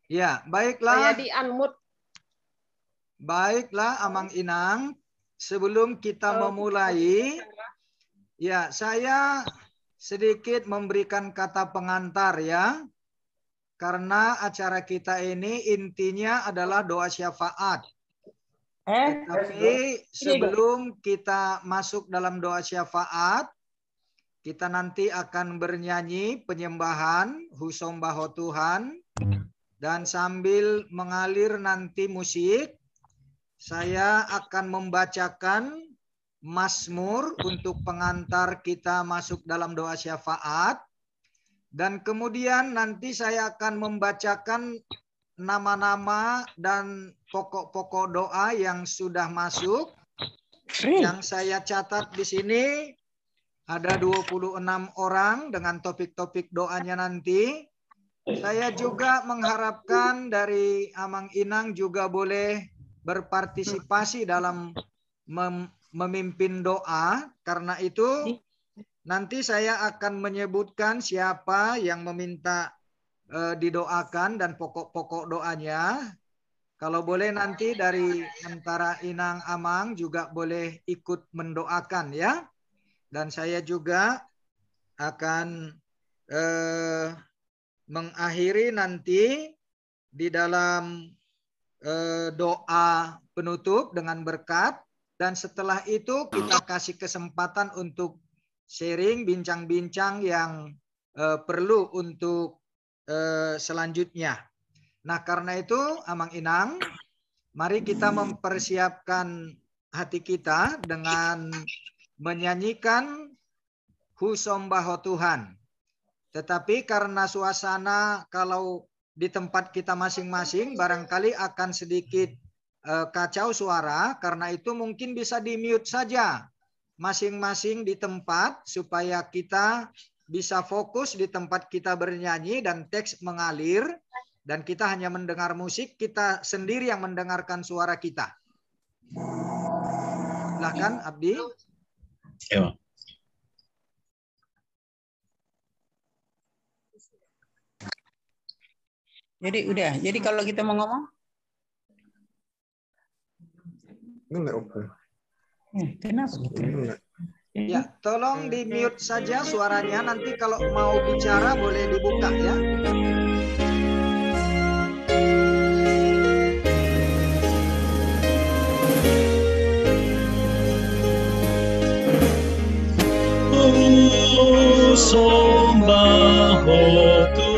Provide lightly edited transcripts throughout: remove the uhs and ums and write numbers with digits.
Ya, Saya baiklah. di unmute. Baiklah, Amang Inang. Sebelum kita memulai, ya, saya sedikit memberikan kata pengantar ya. Karena acara kita ini intinya adalah doa syafaat. Tetapi sebelum kita masuk dalam doa syafaat, kita nanti akan bernyanyi penyembahan, husombaho Tuhan. Dan sambil mengalir nanti musik, saya akan membacakan Mazmur untuk pengantar kita masuk dalam doa syafaat. Dan kemudian nanti saya akan membacakan nama-nama dan pokok-pokok doa yang sudah masuk. Yang saya catat di sini ada 26 orang dengan topik-topik doanya nanti. Saya juga mengharapkan dari Amang Inang juga boleh berpartisipasi dalam memimpin doa. Karena itu nanti saya akan menyebutkan siapa yang meminta didoakan dan pokok-pokok doanya. Kalau boleh nanti dari antara Inang Amang juga boleh ikut mendoakan ya. Dan saya juga akan mengakhiri nanti di dalam doa penutup dengan berkat. Dan setelah itu kita kasih kesempatan untuk sharing, bincang-bincang yang perlu untuk selanjutnya. Nah, karena itu Amang Inang, mari kita mempersiapkan hati kita dengan menyanyikan husombaho Tuhan. Tetapi karena suasana kalau di tempat kita masing-masing barangkali akan sedikit kacau suara, karena itu mungkin bisa di-mute saja masing-masing di tempat supaya kita bisa fokus di tempat kita bernyanyi dan teks mengalir dan kita hanya mendengar musik, kita sendiri yang mendengarkan suara kita. Silakan Abdi. Ya. Jadi kalau kita mau ngomong? Kenapa gitu? Ya, tolong di mute saja suaranya. Nanti kalau mau bicara boleh dibuka ya. Husombaho Tuhan.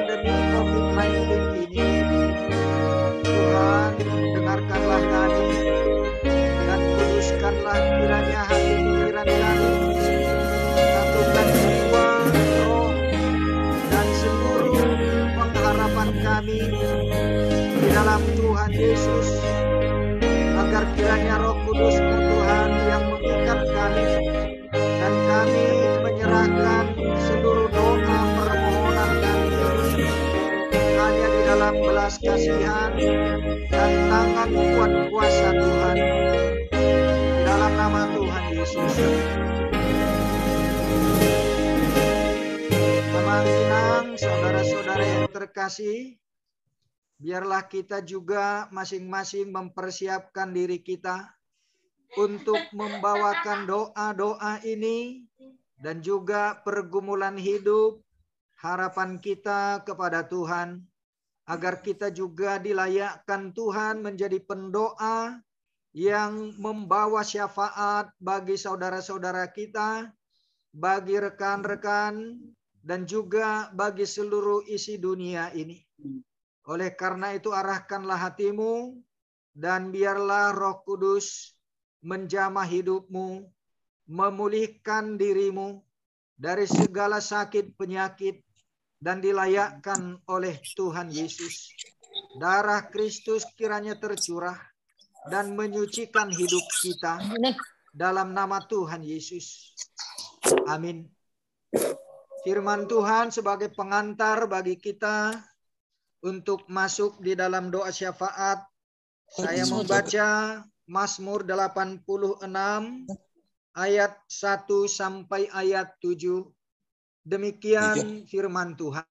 pandemi COVID-19 ini, Tuhan, dengarkanlah kami dan kuduskanlah kiranya hati pikiran kami, satukan jiwa, roh, dan seluruh pengharapan kami di dalam Tuhan Yesus, agar kiranya Roh Kudus-Mu Tuhan yang mengikat kami, dan kami menyerahkan seluruh doa permohonan kami hanya di dalam belas kasihan dan tangan kuat kuasa Tuhan, di dalam nama Tuhan Yesus. Teman-teman, saudara-saudara yang terkasih, biarlah kita juga masing-masing mempersiapkan diri kita untuk membawakan doa-doa ini dan juga pergumulan hidup, harapan kita kepada Tuhan, agar kita juga dilayakkan Tuhan menjadi pendoa yang membawa syafaat bagi saudara-saudara kita, bagi rekan-rekan, dan juga bagi seluruh isi dunia ini. Oleh karena itu arahkanlah hatimu dan biarlah Roh Kudus menjamah hidupmu, memulihkan dirimu dari segala sakit penyakit dan dilayakkan oleh Tuhan Yesus. Darah Kristus kiranya tercurah dan menyucikan hidup kita dalam nama Tuhan Yesus. Amin. Firman Tuhan sebagai pengantar bagi kita untuk masuk di dalam doa syafaat, saya membaca Mazmur 86 ayat 1 sampai ayat 7. Demikian firman Tuhan.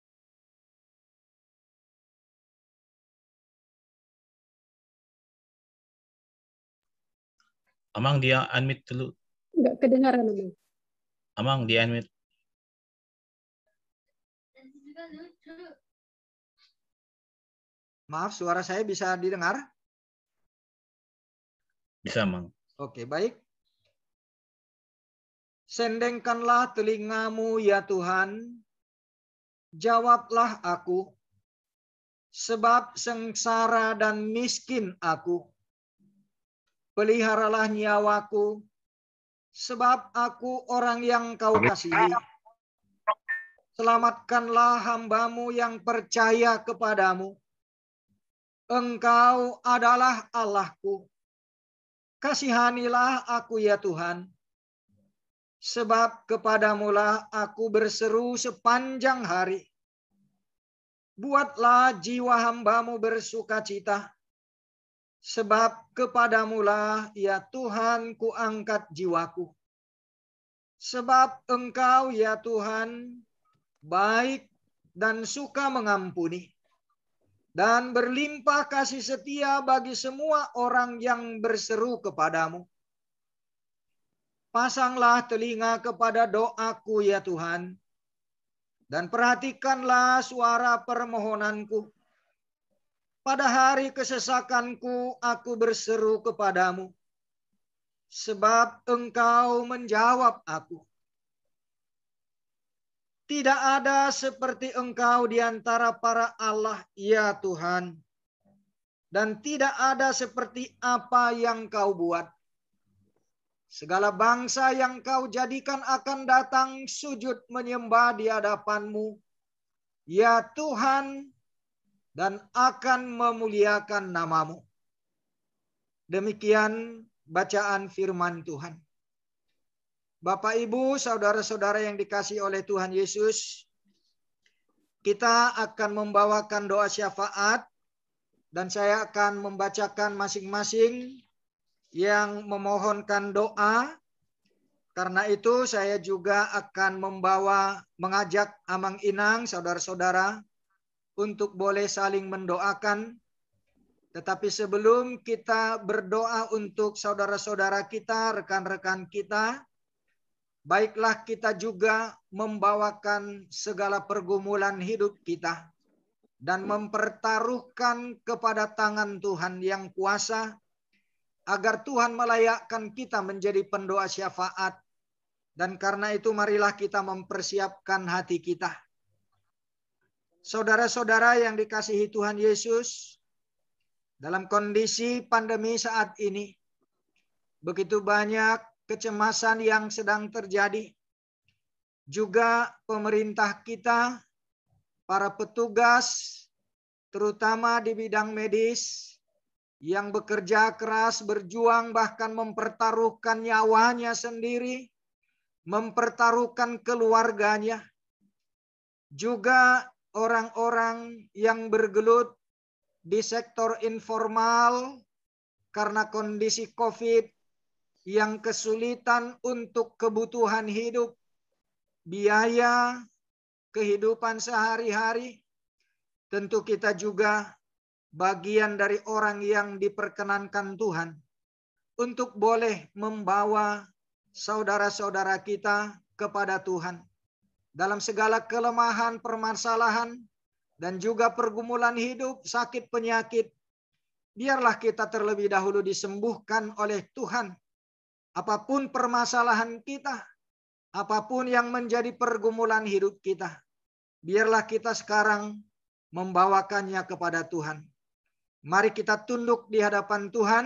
Amang dia unmute dulu. Enggak kedengaran, Amang. Amang dia unmute. Maaf, suara saya bisa didengar? Bisa, Mang. Oke, baik. Sendengkanlah telingamu ya Tuhan, jawablah aku, sebab sengsara dan miskin aku. Peliharalah nyawaku, sebab aku orang yang kau kasihi. Selamatkanlah hambamu yang percaya kepadamu. Engkau adalah Allahku. Kasihanilah aku ya Tuhan. Sebab kepadamulah aku berseru sepanjang hari. Buatlah jiwa hambamu bersukacita. Sebab kepadamulah ya Tuhan kuangkat jiwaku. Sebab engkau ya Tuhan baik dan suka mengampuni. Dan berlimpah kasih setia bagi semua orang yang berseru kepadamu. Pasanglah telinga kepada doaku ya Tuhan, dan perhatikanlah suara permohonanku. Pada hari kesesakanku aku berseru kepadamu, sebab engkau menjawab aku. Tidak ada seperti engkau di antara para Allah, ya Tuhan. Dan tidak ada seperti apa yang kau buat. Segala bangsa yang kau jadikan akan datang sujud menyembah di hadapanmu, ya Tuhan, dan akan memuliakan namamu. Demikian bacaan firman Tuhan. Bapak, Ibu, saudara-saudara yang dikasihi oleh Tuhan Yesus, kita akan membawakan doa syafaat dan saya akan membacakan masing-masing yang memohonkan doa. Karena itu saya juga akan mengajak Amang Inang, saudara-saudara, untuk boleh saling mendoakan. Tetapi sebelum kita berdoa untuk saudara-saudara kita, rekan-rekan kita, baiklah kita juga membawakan segala pergumulan hidup kita dan mempertaruhkan kepada tangan Tuhan yang kuasa, agar Tuhan melayakkan kita menjadi pendoa syafaat. Dan karena itu marilah kita mempersiapkan hati kita. Saudara-saudara yang dikasihi Tuhan Yesus, dalam kondisi pandemi saat ini, begitu banyak kecemasan yang sedang terjadi. Juga pemerintah kita, para petugas, terutama di bidang medis, yang bekerja keras, berjuang, bahkan mempertaruhkan nyawanya sendiri, mempertaruhkan keluarganya. Juga orang-orang yang bergelut di sektor informal karena kondisi COVID yang kesulitan untuk kebutuhan hidup, biaya, kehidupan sehari-hari. Tentu kita juga bagian dari orang yang diperkenankan Tuhan untuk boleh membawa saudara-saudara kita kepada Tuhan. Dalam segala kelemahan, permasalahan, dan juga pergumulan hidup, sakit, penyakit, biarlah kita terlebih dahulu disembuhkan oleh Tuhan. Apapun permasalahan kita, apapun yang menjadi pergumulan hidup kita, biarlah kita sekarang membawakannya kepada Tuhan. Mari kita tunduk di hadapan Tuhan,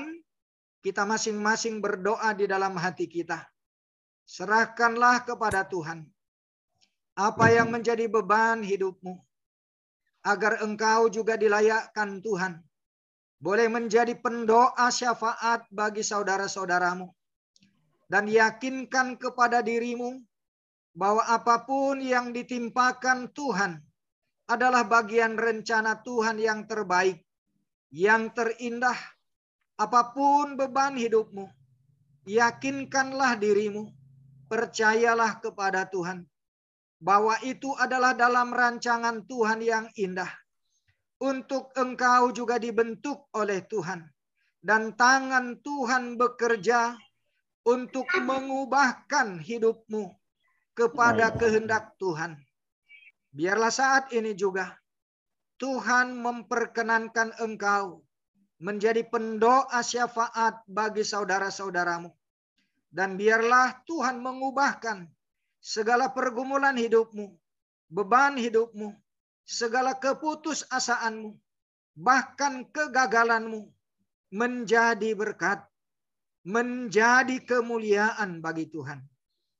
kita masing-masing berdoa di dalam hati kita. Serahkanlah kepada Tuhan apa yang menjadi beban hidupmu, agar engkau juga dilayakkan Tuhan, boleh menjadi pendoa syafaat bagi saudara-saudaramu. Dan yakinkan kepada dirimu bahwa apapun yang ditimpakan Tuhan adalah bagian rencana Tuhan yang terbaik, yang terindah. Apapun beban hidupmu, yakinkanlah dirimu, percayalah kepada Tuhan, bahwa itu adalah dalam rancangan Tuhan yang indah. Untuk engkau juga dibentuk oleh Tuhan. Dan tangan Tuhan bekerja untuk mengubahkan hidupmu kepada kehendak Tuhan. Biarlah saat ini juga Tuhan memperkenankan engkau menjadi pendoa syafaat bagi saudara-saudaramu. Dan biarlah Tuhan mengubahkan segala pergumulan hidupmu, beban hidupmu, segala keputusasaanmu, bahkan kegagalanmu menjadi berkat, menjadi kemuliaan bagi Tuhan.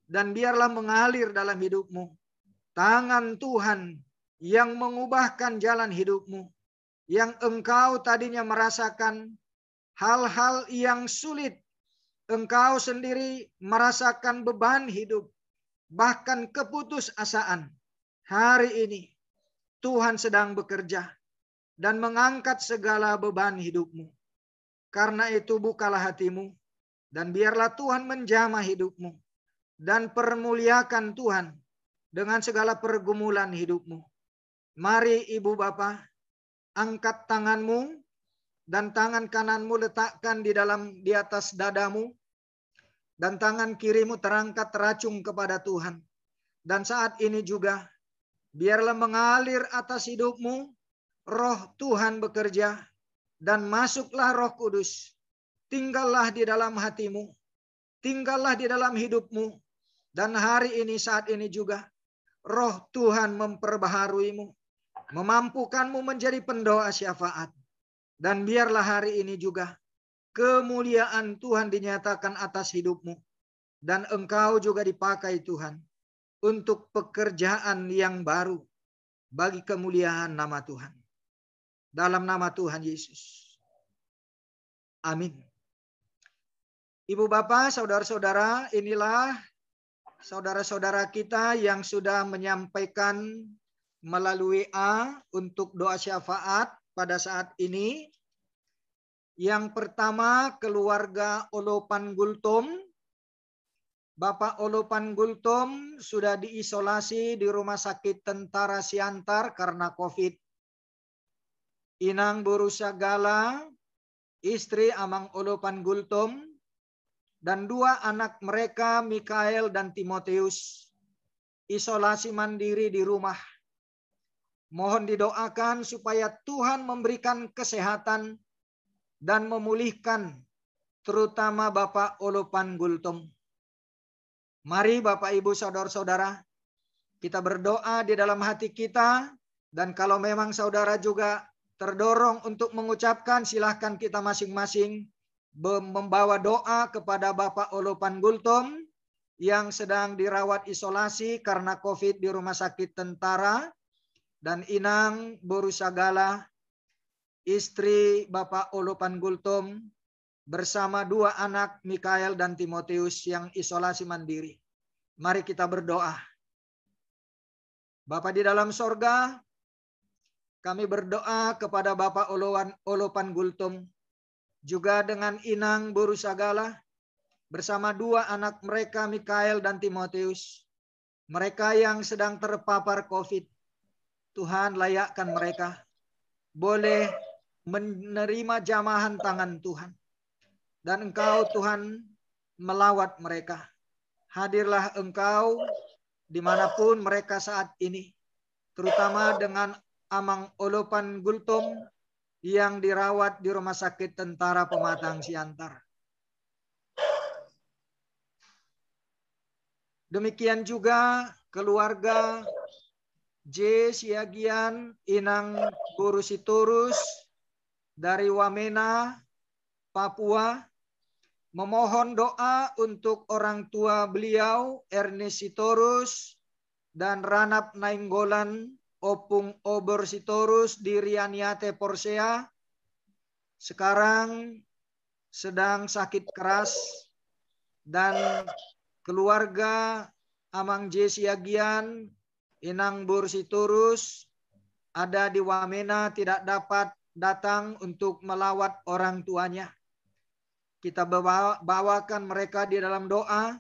Dan biarlah mengalir dalam hidupmu tangan Tuhan yang mengubahkan jalan hidupmu, yang engkau tadinya merasakan hal-hal yang sulit, engkau sendiri merasakan beban hidup, bahkan keputusasaan. Hari ini Tuhan sedang bekerja dan mengangkat segala beban hidupmu. Karena itu bukalah hatimu dan biarlah Tuhan menjamah hidupmu dan permuliakan Tuhan dengan segala pergumulan hidupmu. Mari ibu bapa, angkat tanganmu dan tangan kananmu letakkan di atas dadamu. Dan tangan kirimu terangkat teracung kepada Tuhan. Dan saat ini juga, biarlah mengalir atas hidupmu, roh Tuhan bekerja, dan masuklah Roh Kudus. Tinggallah di dalam hatimu, tinggallah di dalam hidupmu. Dan hari ini, saat ini juga, roh Tuhan memperbaharuimu, memampukanmu menjadi pendoa syafaat. Dan biarlah hari ini juga, kemuliaan Tuhan dinyatakan atas hidupmu. Dan engkau juga dipakai Tuhan untuk pekerjaan yang baru bagi kemuliaan nama Tuhan. Dalam nama Tuhan Yesus. Amin. Ibu bapak, saudara-saudara, inilah saudara-saudara kita yang sudah menyampaikan melalui WA untuk doa syafaat pada saat ini. Yang pertama, keluarga Olopan Gultom. Bapak Olopan Gultom sudah diisolasi di Rumah Sakit Tentara Siantar karena COVID. Inang Borusagala, istri Amang Olopan Gultom, dan 2 anak mereka, Mikael dan Timoteus, isolasi mandiri di rumah. Mohon didoakan supaya Tuhan memberikan kesehatan dan memulihkan terutama Bapak Olopan Gultom. Mari Bapak Ibu saudara-saudara, kita berdoa di dalam hati kita Dan kalau memang saudara juga terdorong untuk mengucapkan, silahkan kita masing-masing membawa doa kepada Bapak Olopan Gultom yang sedang dirawat isolasi karena COVID di Rumah Sakit Tentara, dan Inang Borusagala, istri Bapak Olopan Gultom, bersama 2 anak Mikael dan Timotius yang isolasi mandiri. Mari kita berdoa. Bapa di dalam sorga, kami berdoa kepada Bapak Olopan Gultom, juga dengan Inang Borusagala, bersama 2 anak mereka Mikael dan Timotius. Mereka yang sedang terpapar COVID. Tuhan, layakkan mereka boleh menerima jamahan tangan Tuhan. Dan Engkau Tuhan melawat mereka. Hadirlah Engkau dimanapun mereka saat ini. Terutama dengan Amang Olopan Gultom yang dirawat di Rumah Sakit Tentara Pematang Siantar. Demikian juga keluarga J. Siagian Inang Burusitorus dari Wamena, Papua, memohon doa untuk orang tua beliau Ernest Sitorus dan Ranap Nainggolan Opung Obor Sitorus di Rianiate Porsea, sekarang sedang sakit keras, dan keluarga Amang J. Siagian Inang Bursitorus ada di Wamena tidak dapat datang untuk melawat orang tuanya. Kita bawakan mereka di dalam doa,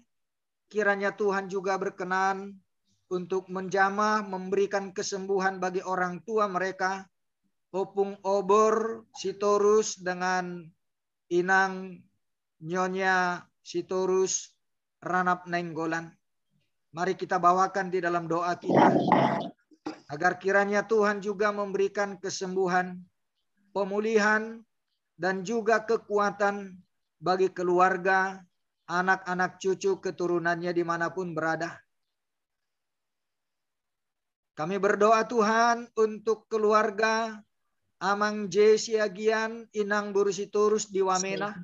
kiranya Tuhan juga berkenan untuk menjamah, memberikan kesembuhan bagi orang tua mereka, Opung Obor Sitorus dengan Inang Nyonya Sitorus Ranap Nainggolan. Mari kita bawakan di dalam doa kita, agar kiranya Tuhan juga memberikan kesembuhan, pemulihan, dan juga kekuatan bagi keluarga, anak-anak cucu keturunannya dimanapun berada. Kami berdoa Tuhan untuk keluarga Amang J. Siagian Inang Bursitorus di Wamena,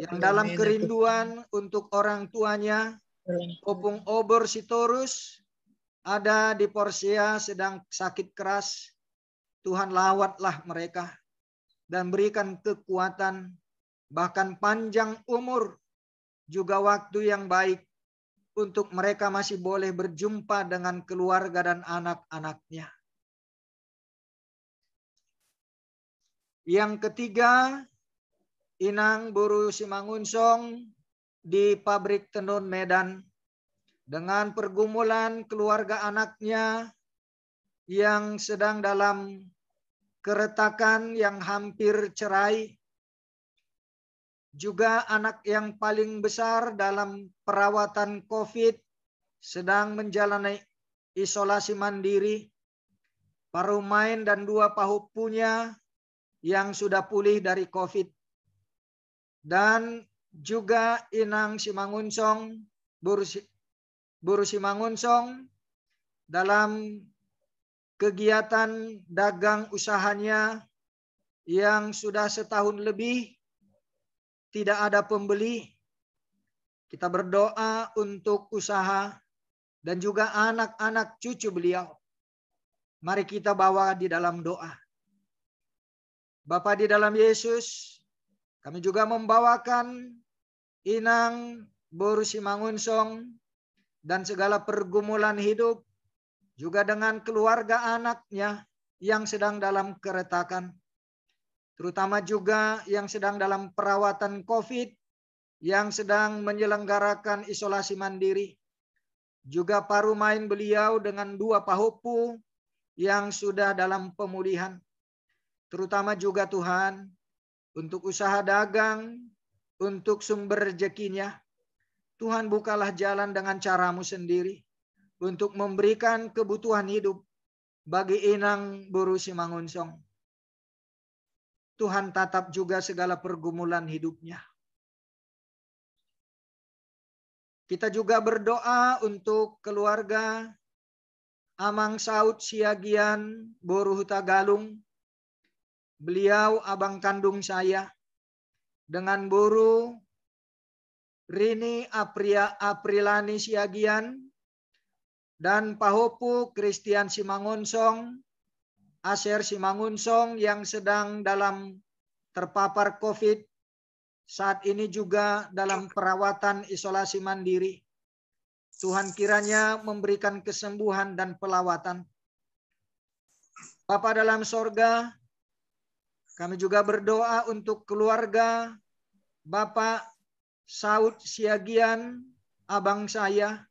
yang dalam kerinduan untuk orang tuanya, Opung Obor Sitorus, ada di Porsea sedang sakit keras. Tuhan lawatlah mereka dan berikan kekuatan, bahkan panjang umur, juga waktu yang baik untuk mereka masih boleh berjumpa dengan keluarga dan anak-anaknya. Yang ketiga, Inang Buru Simangunsong di pabrik tenun Medan, dengan pergumulan keluarga anaknya yang sedang dalam keretakan yang hampir cerai, juga anak yang paling besar dalam perawatan COVID sedang menjalani isolasi mandiri, Parumain dan 2 pahupunya yang sudah pulih dari COVID, dan juga Inang Simangunsong Buru Simangunsong dalam kegiatan dagang usahanya yang sudah setahun lebih tidak ada pembeli. Kita berdoa untuk usaha dan juga anak-anak cucu beliau. Mari kita bawa di dalam doa. Bapa di dalam Yesus, kami juga membawakan Inang Buru Simangunsong dan segala pergumulan hidup, juga dengan keluarga anaknya yang sedang dalam keretakan, terutama juga yang sedang dalam perawatan COVID, yang sedang menyelenggarakan isolasi mandiri. Juga Parumain beliau dengan 2 pahupu yang sudah dalam pemulihan. Terutama juga Tuhan, untuk usaha dagang, untuk sumber rezekinya. Tuhan bukalah jalan dengan cara-Mu sendiri untuk memberikan kebutuhan hidup bagi Inang Buru Simangunsong. Tuhan tatap juga segala pergumulan hidupnya. Kita juga berdoa untuk keluarga Amang Saud Siagian Boru Hutagalung. Beliau abang kandung saya. Dengan Boru Rini Aprilani Siagian dan Pahopu Christian Simangonsong, Aser Simangonsong yang sedang dalam terpapar COVID, saat ini juga dalam perawatan isolasi mandiri. Tuhan kiranya memberikan kesembuhan dan pelawatan. Bapa dalam sorga, kami juga berdoa untuk keluarga Bapak Saud Siagian, abang saya,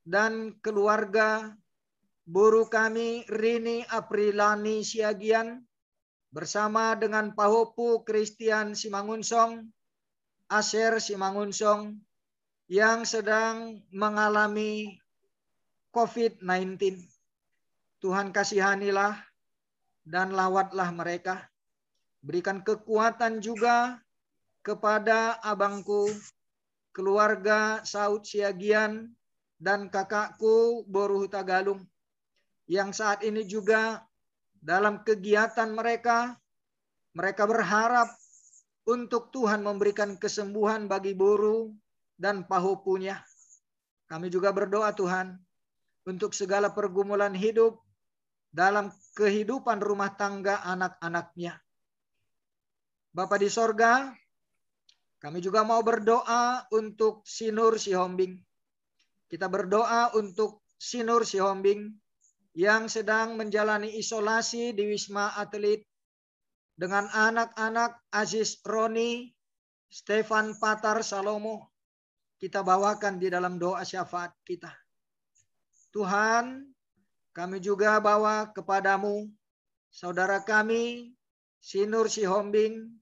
dan keluarga Boru kami Rini Aprilani Siagian bersama dengan Pahopu Christian Simangonsong, Aser Simangonsong yang sedang mengalami COVID-19. Tuhan kasihanilah dan lawatlah mereka. Berikan kekuatan juga kepada abangku, keluarga Saud Siagian, dan kakakku Boru Hutagalung yang saat ini juga dalam kegiatan mereka berharap untuk Tuhan memberikan kesembuhan bagi Boru dan Pahopunya. Kami juga berdoa Tuhan untuk segala pergumulan hidup dalam kehidupan rumah tangga anak-anaknya. Bapa di sorga, kami juga mau berdoa untuk Sinur Sihombing. Kita berdoa untuk Sinur Sihombing yang sedang menjalani isolasi di Wisma Atlet dengan anak-anak Aziz Roni, Stefan Patar Salomo. Kita bawakan di dalam doa syafaat kita. Tuhan, kami juga bawa kepadamu saudara kami Sinur Sihombing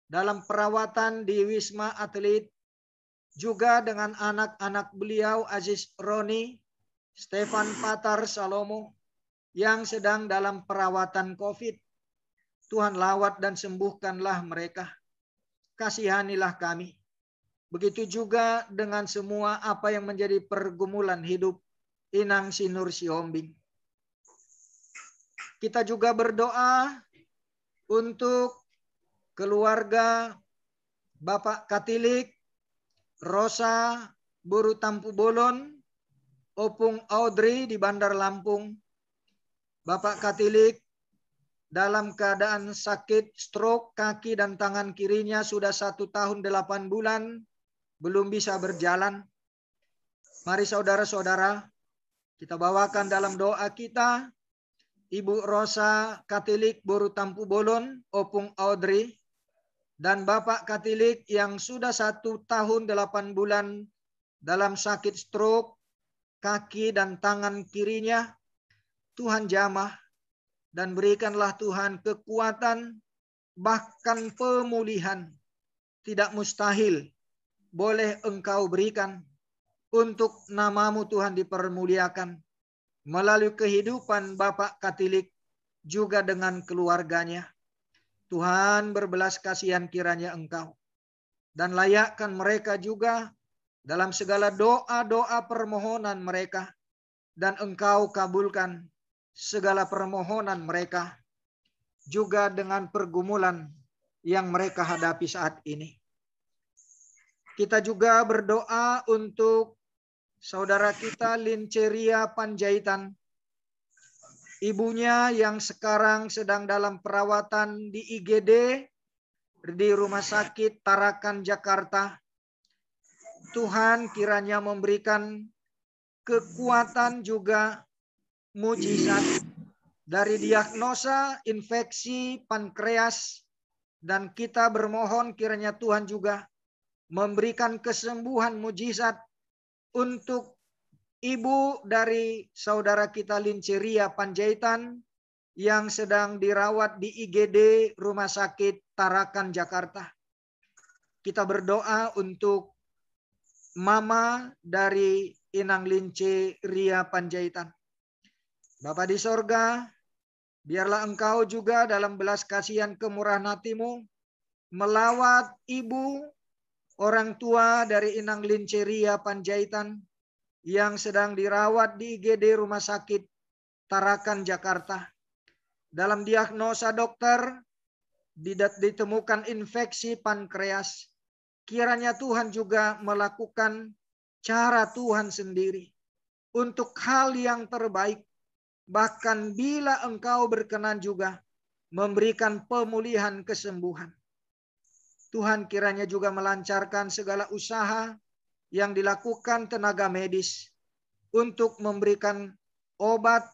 dalam perawatan di Wisma Atlet, juga dengan anak-anak beliau Aziz Roni, Stefan Patar Salomo yang sedang dalam perawatan COVID. Tuhan lawat dan sembuhkanlah mereka. Kasihanilah kami. Begitu juga dengan semua apa yang menjadi pergumulan hidup Inang Sinur Sihombing. Kita juga berdoa untuk keluarga Bapak Katilik, Rosa Boru Tampu Bolon, Opung Audrey di Bandar Lampung. Bapak Katilik dalam keadaan sakit stroke kaki dan tangan kirinya sudah 1 tahun 8 bulan belum bisa berjalan. Mari saudara-saudara, kita bawakan dalam doa kita Ibu Rosa Katilik Boru Tampu Bolon, Opung Audrey, dan Bapak Katilik yang sudah 1 tahun 8 bulan dalam sakit stroke kaki dan tangan kirinya. Tuhan jamah dan berikanlah Tuhan kekuatan, bahkan pemulihan. Tidak mustahil boleh Engkau berikan untuk namamu Tuhan dipermuliakan melalui kehidupan Bapak Katilik juga dengan keluarganya. Tuhan berbelas kasihan kiranya Engkau dan layakkan mereka juga dalam segala doa-doa permohonan mereka, dan Engkau kabulkan segala permohonan mereka juga dengan pergumulan yang mereka hadapi saat ini. Kita juga berdoa untuk saudara kita Linceria Panjaitan, ibunya yang sekarang sedang dalam perawatan di IGD di Rumah Sakit Tarakan, Jakarta. Tuhan kiranya memberikan kekuatan juga mujizat dari diagnosa infeksi pankreas, dan kita bermohon kiranya Tuhan juga memberikan kesembuhan mujizat untuk ibu dari saudara kita Linceria Panjaitan yang sedang dirawat di IGD Rumah Sakit Tarakan, Jakarta. Kita berdoa untuk mama dari Inang Linceria Panjaitan. Bapa di sorga, biarlah Engkau juga dalam belas kasihan kemurahan hatimu melawat ibu orang tua dari Inang Linceria Panjaitan yang sedang dirawat di IGD Rumah Sakit Tarakan, Jakarta. Dalam diagnosa dokter ditemukan infeksi pankreas. Kiranya Tuhan juga melakukan cara Tuhan sendiri untuk hal yang terbaik. Bahkan bila Engkau berkenan juga memberikan pemulihan kesembuhan. Tuhan kiranya juga melancarkan segala usaha yang dilakukan tenaga medis untuk memberikan obat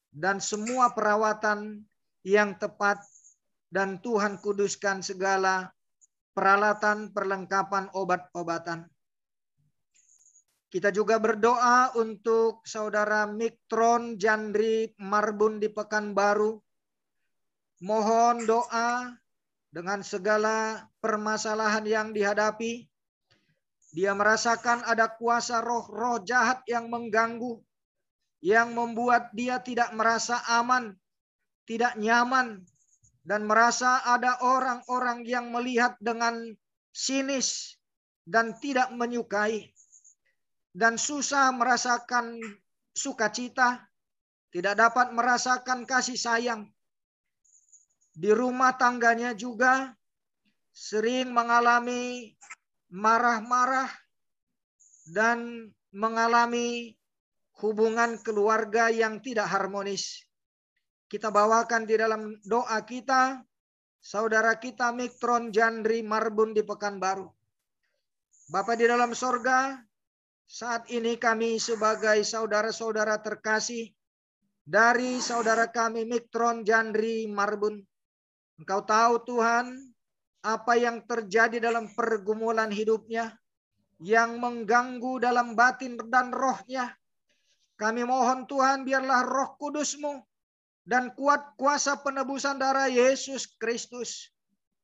dan semua perawatan yang tepat, dan Tuhan kuduskan segala peralatan perlengkapan obat-obatan. Kita juga berdoa untuk saudara Miktron Jandri Marbun di Pekanbaru. Mohon doa dengan segala permasalahan yang dihadapi. Dia merasakan ada kuasa roh-roh jahat yang mengganggu, yang membuat dia tidak merasa aman, tidak nyaman, dan merasa ada orang-orang yang melihat dengan sinis dan tidak menyukai, dan susah merasakan sukacita, tidak dapat merasakan kasih sayang. Di rumah tangganya juga sering mengalami marah-marah dan mengalami hubungan keluarga yang tidak harmonis. Kita bawakan di dalam doa kita saudara kita Miktron Jandri Marbun di Pekanbaru. Bapa di dalam sorga, saat ini kami sebagai saudara-saudara terkasih dari saudara kami Miktron Jandri Marbun, Engkau tahu Tuhan apa yang terjadi dalam pergumulan hidupnya yang mengganggu dalam batin dan rohnya. Kami mohon Tuhan, biarlah Roh Kudus-Mu dan kuat kuasa penebusan darah Yesus Kristus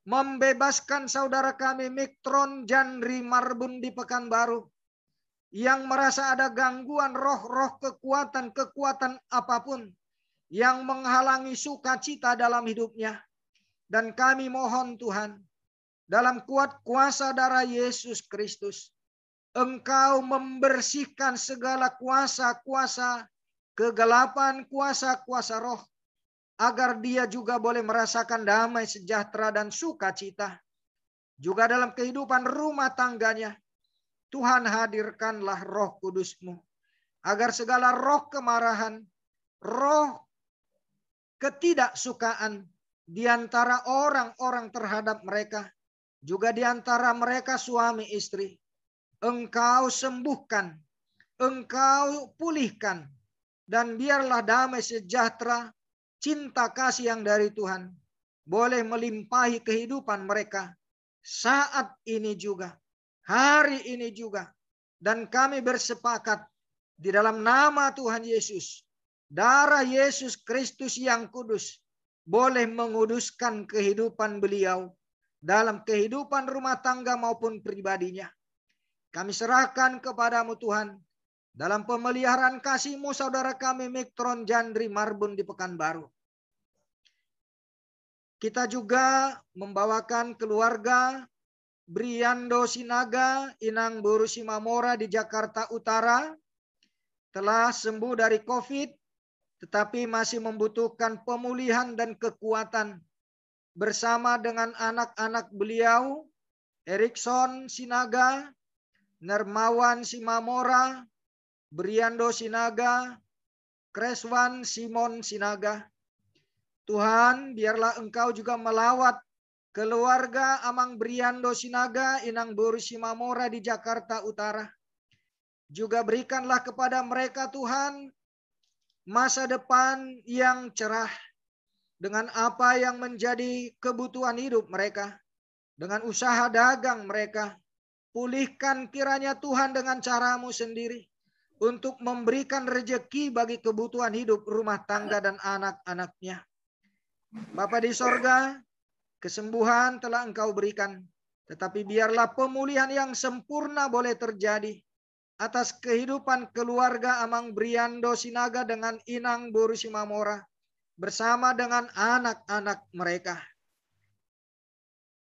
membebaskan saudara kami Miktron Jandri Marbun di Pekanbaru yang merasa ada gangguan roh-roh kekuatan apapun yang menghalangi sukacita dalam hidupnya. Dan kami mohon Tuhan, dalam kuat kuasa darah Yesus Kristus, Engkau membersihkan segala kuasa-kuasa kegelapan, kuasa-kuasa roh, agar dia juga boleh merasakan damai, sejahtera, dan sukacita. Juga dalam kehidupan rumah tangganya, Tuhan hadirkanlah Roh Kudus-Mu, agar segala roh kemarahan, roh ketidaksukaan di antara orang-orang terhadap mereka, juga di antara mereka suami istri, Engkau sembuhkan, Engkau pulihkan, dan biarlah damai sejahtera, cinta kasih yang dari Tuhan boleh melimpahi kehidupan mereka saat ini juga, hari ini juga. Dan kami bersepakat di dalam nama Tuhan Yesus, darah Yesus Kristus yang kudus boleh menguduskan kehidupan beliau dalam kehidupan rumah tangga maupun pribadinya. Kami serahkan kepadamu Tuhan, dalam pemeliharaan kasih-Mu saudara kami Miktron Jandri Marbun di Pekanbaru. Kita juga membawakan keluarga Briando Sinaga, Inang Boru Simamora di Jakarta Utara, telah sembuh dari COVID, tetapi masih membutuhkan pemulihan dan kekuatan bersama dengan anak-anak beliau, Erikson Sinaga, Nermawan Simamora, Briando Sinaga, Kreswan Simon Sinaga. Tuhan, biarlah Engkau juga melawat keluarga Amang Briando Sinaga, Inang Boru Simamora di Jakarta Utara. Juga berikanlah kepada mereka Tuhan masa depan yang cerah dengan apa yang menjadi kebutuhan hidup mereka, dengan usaha dagang mereka. Pulihkan kiranya Tuhan dengan cara-Mu sendiri untuk memberikan rejeki bagi kebutuhan hidup rumah tangga dan anak-anaknya. Bapa di sorga, kesembuhan telah Engkau berikan, tetapi biarlah pemulihan yang sempurna boleh terjadi atas kehidupan keluarga Amang Briando Sinaga dengan Inang Boru Simamora bersama dengan anak-anak mereka.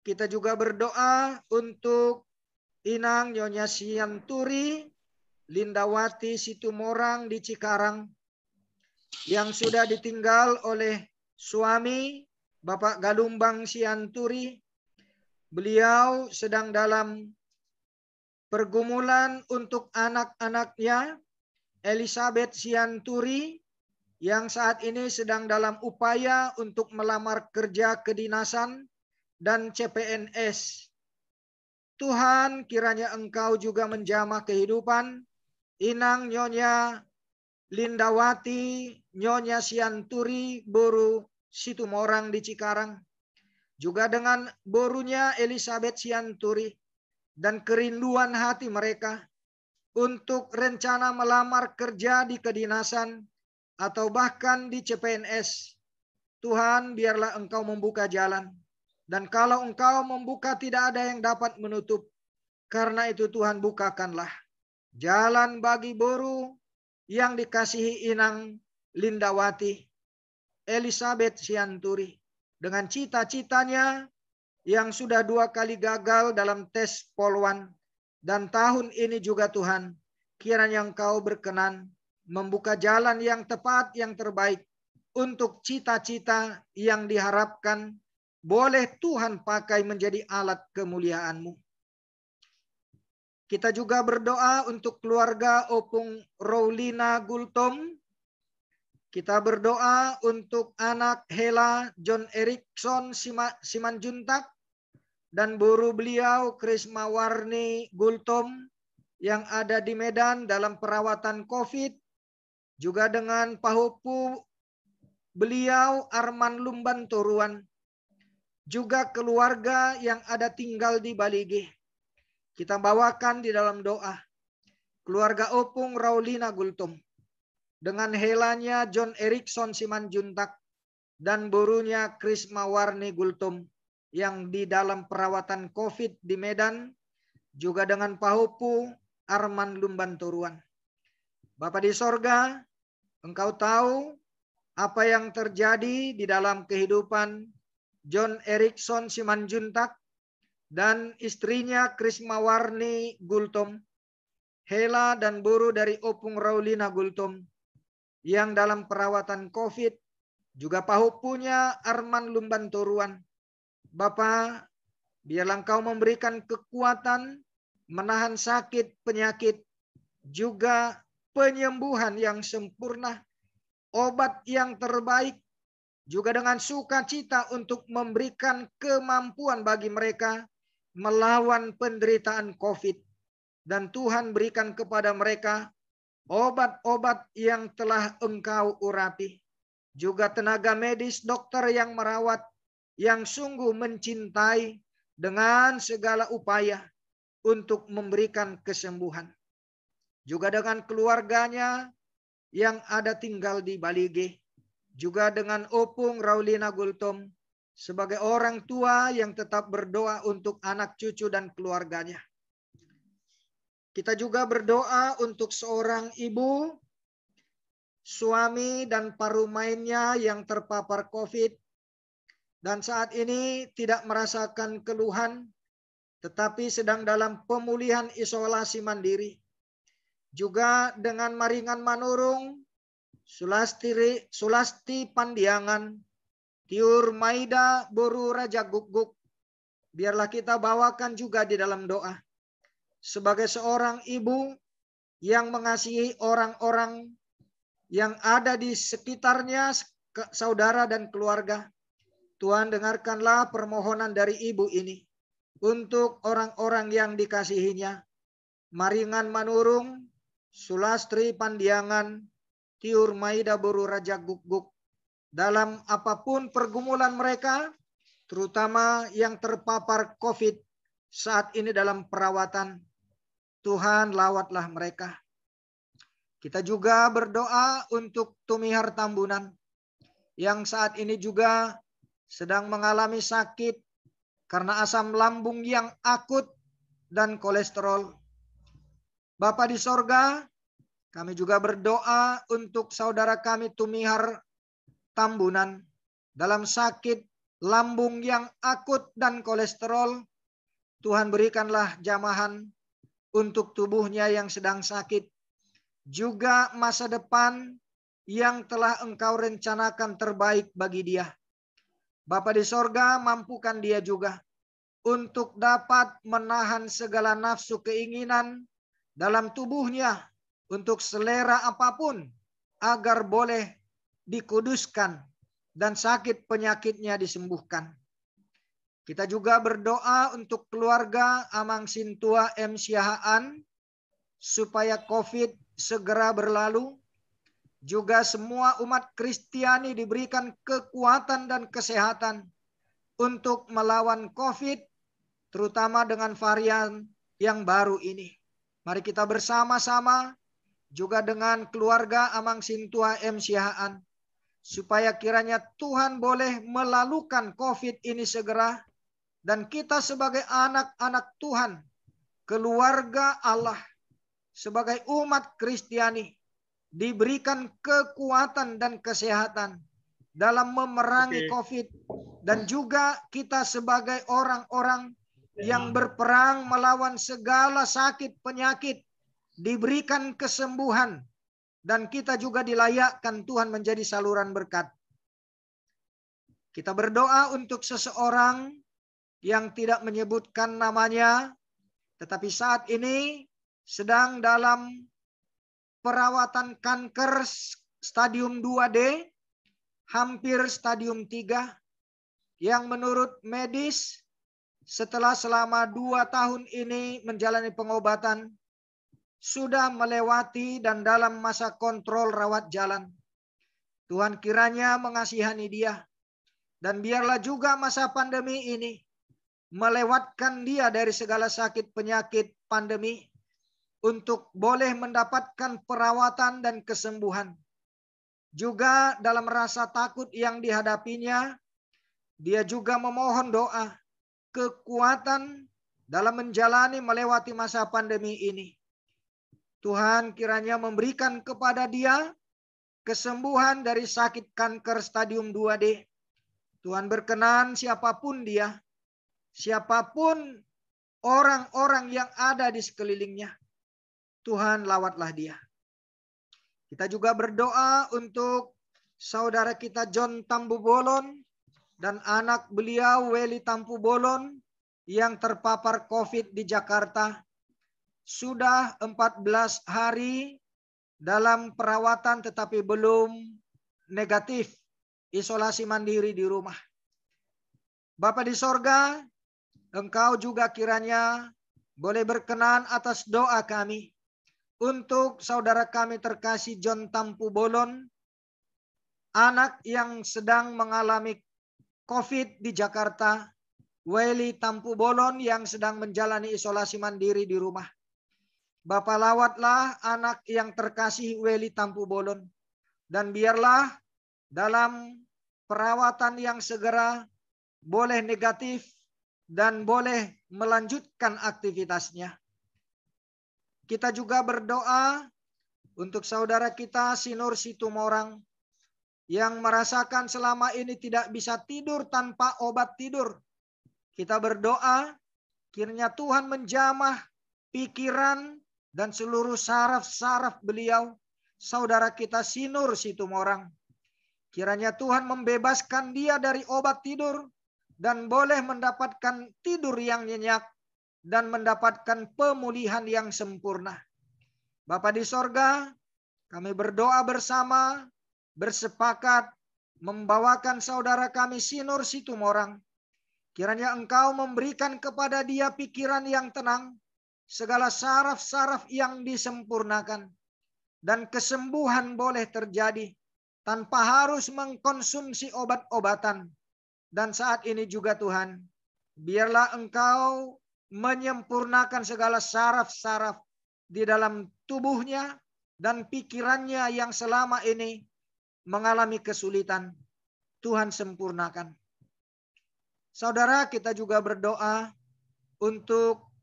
Kita juga berdoa untuk Inang Nyonya Sianturi Lindawati Situmorang di Cikarang. yang sudah ditinggal oleh suami Bapak Galumbang Sianturi. Beliau sedang dalam pergumulan untuk anak-anaknya Elizabeth Sianturi yang saat ini sedang dalam upaya untuk melamar kerja kedinasan dan CPNS. Tuhan, kiranya Engkau juga menjamah kehidupan Inang Nyonya Lindawati, Nyonya Sianturi, Boru Situmorang di Cikarang. Juga dengan borunya Elizabeth Sianturi dan kerinduan hati mereka untuk rencana melamar kerja di kedinasan atau bahkan di CPNS. Tuhan, biarlah Engkau membuka jalan. Dan kalau Engkau membuka, tidak ada yang dapat menutup. Karena itu Tuhan, bukakanlah jalan bagi boru yang dikasihi Inang Lindawati, Elizabeth Sianturi, dengan cita-citanya yang sudah 2 kali gagal dalam tes Polwan. Dan tahun ini juga Tuhan, kiranya Engkau berkenan membuka jalan yang tepat, yang terbaik untuk cita-cita yang diharapkan boleh Tuhan pakai menjadi alat kemuliaan-Mu. Kita juga berdoa untuk keluarga Opung Rowlina Gultom. Kita berdoa untuk anak Hela John Erikson Simanjuntak dan boru beliau Krisma Warni Gultom yang ada di Medan dalam perawatan COVID. Juga dengan pahupu beliau Arman Lumban Toruan. Juga keluarga yang ada tinggal di Balige. Kita bawakan di dalam doa. Keluarga Opung Raulina Gultom. Dengan helanya John Erikson Simanjuntak. Dan borunya Krisma Warni Gultom. Yang di dalam perawatan COVID di Medan. Juga dengan pahupu Arman Lumban Toruan. Bapa di sorga, Engkau tahu apa yang terjadi di dalam kehidupan John Erikson Simanjuntak dan istrinya Krisma Warni Gultom, Hela dan boru dari Opung Raulina Gultom yang dalam perawatan COVID, juga pahupunya Arman Lumban Toruan. Bapa, biarlah Engkau memberikan kekuatan, menahan sakit, penyakit, juga penyembuhan yang sempurna, obat yang terbaik, juga dengan sukacita untuk memberikan kemampuan bagi mereka melawan penderitaan COVID. Dan Tuhan berikan kepada mereka obat-obat yang telah Engkau urapi. Juga tenaga medis, dokter yang merawat, yang sungguh mencintai dengan segala upaya untuk memberikan kesembuhan. Juga dengan keluarganya yang ada tinggal di Balige. Juga dengan Opung Raulina Gultom sebagai orang tua yang tetap berdoa untuk anak cucu dan keluarganya. Kita juga berdoa untuk seorang ibu, suami dan parumainnya yang terpapar COVID. Dan saat ini tidak merasakan keluhan, tetapi sedang dalam pemulihan isolasi mandiri. Juga dengan Maringan Manurung, Sulasti Pandiangan, Tiur Maida, Boru Raja Guguk. Biarlah kita bawakan juga di dalam doa. Sebagai seorang ibu yang mengasihi orang-orang yang ada di sekitarnya, saudara dan keluarga. Tuhan, dengarkanlah permohonan dari ibu ini untuk orang-orang yang dikasihinya. Maringan Manurung, Sulastri Pandiangan, Tiur Maida Boru Raja Guguk. Dalam apapun pergumulan mereka, terutama yang terpapar COVID saat ini dalam perawatan, Tuhan lawatlah mereka. Kita juga berdoa untuk Tumihar Tambunan yang saat ini juga sedang mengalami sakit karena asam lambung yang akut dan kolesterol. Bapa di sorga, kami juga berdoa untuk saudara kami Tumihar Tambunan dalam sakit lambung yang akut dan kolesterol. Tuhan, berikanlah jamahan untuk tubuhnya yang sedang sakit. Juga masa depan yang telah Engkau rencanakan terbaik bagi dia. Bapa di sorga, mampukan dia juga untuk dapat menahan segala nafsu keinginan dalam tubuhnya untuk selera apapun agar boleh dikuduskan dan sakit penyakitnya disembuhkan. Kita juga berdoa untuk keluarga Amang Sintua M. Siahaan supaya COVID segera berlalu. Juga semua umat Kristiani diberikan kekuatan dan kesehatan untuk melawan COVID, terutama dengan varian yang baru ini. Mari kita bersama-sama juga dengan keluarga Amang Sintua M. Siahaan, supaya kiranya Tuhan boleh melalukan COVID ini segera, dan kita sebagai anak-anak Tuhan, keluarga Allah, sebagai umat Kristiani, diberikan kekuatan dan kesehatan dalam memerangi COVID, dan juga kita sebagai orang-orang yang berperang melawan segala sakit penyakit diberikan kesembuhan, dan kita juga dilayakkan Tuhan menjadi saluran berkat. Kita berdoa untuk seseorang yang tidak menyebutkan namanya, tetapi saat ini sedang dalam perawatan kanker stadium 2D, hampir stadium 3, yang menurut medis setelah selama 2 tahun ini menjalani pengobatan, sudah melewati dan dalam masa kontrol rawat jalan. Tuhan kiranya mengasihani dia, dan biarlah juga masa pandemi ini melewatkan dia dari segala sakit penyakit pandemi, untuk boleh mendapatkan perawatan dan kesembuhan. Juga dalam rasa takut yang dihadapinya, dia juga memohon doa, kekuatan dalam menjalani melewati masa pandemi ini. Tuhan kiranya memberikan kepada dia kesembuhan dari sakit kanker stadium 2D. Tuhan berkenan siapapun dia, siapapun orang-orang yang ada di sekelilingnya, Tuhan lawatlah dia. Kita juga berdoa untuk saudara kita John Tampu Bolon dan anak beliau Weli Tampu Bolon yang terpapar COVID di Jakarta. Sudah 14 hari dalam perawatan tetapi belum negatif, isolasi mandiri di rumah. Bapa di sorga, Engkau juga kiranya boleh berkenan atas doa kami untuk saudara kami terkasih John Tampu Bolon, anak yang sedang mengalami COVID di Jakarta, Weli Tampu Bolon yang sedang menjalani isolasi mandiri di rumah. Bapa lawatlah anak yang terkasih Weli Tampu Bolon, dan biarlah dalam perawatan yang segera boleh negatif dan boleh melanjutkan aktivitasnya. Kita juga berdoa untuk saudara kita Sinur Situmorang yang merasakan selama ini tidak bisa tidur tanpa obat tidur. Kita berdoa kiranya Tuhan menjamah pikiran dan seluruh saraf-saraf beliau, saudara kita Sinur Situmorang. Kiranya Tuhan membebaskan dia dari obat tidur dan boleh mendapatkan tidur yang nyenyak dan mendapatkan pemulihan yang sempurna. Bapa di sorga, kami berdoa bersama, bersepakat membawakan saudara kami Sinur Situmorang. Kiranya Engkau memberikan kepada dia pikiran yang tenang, segala saraf-saraf yang disempurnakan, dan kesembuhan boleh terjadi tanpa harus mengkonsumsi obat-obatan. Dan saat ini juga Tuhan, biarlah Engkau menyempurnakan segala saraf-saraf di dalam tubuhnya dan pikirannya yang selama ini mengalami kesulitan. Tuhan sempurnakan. Saudara, kita juga berdoa untuk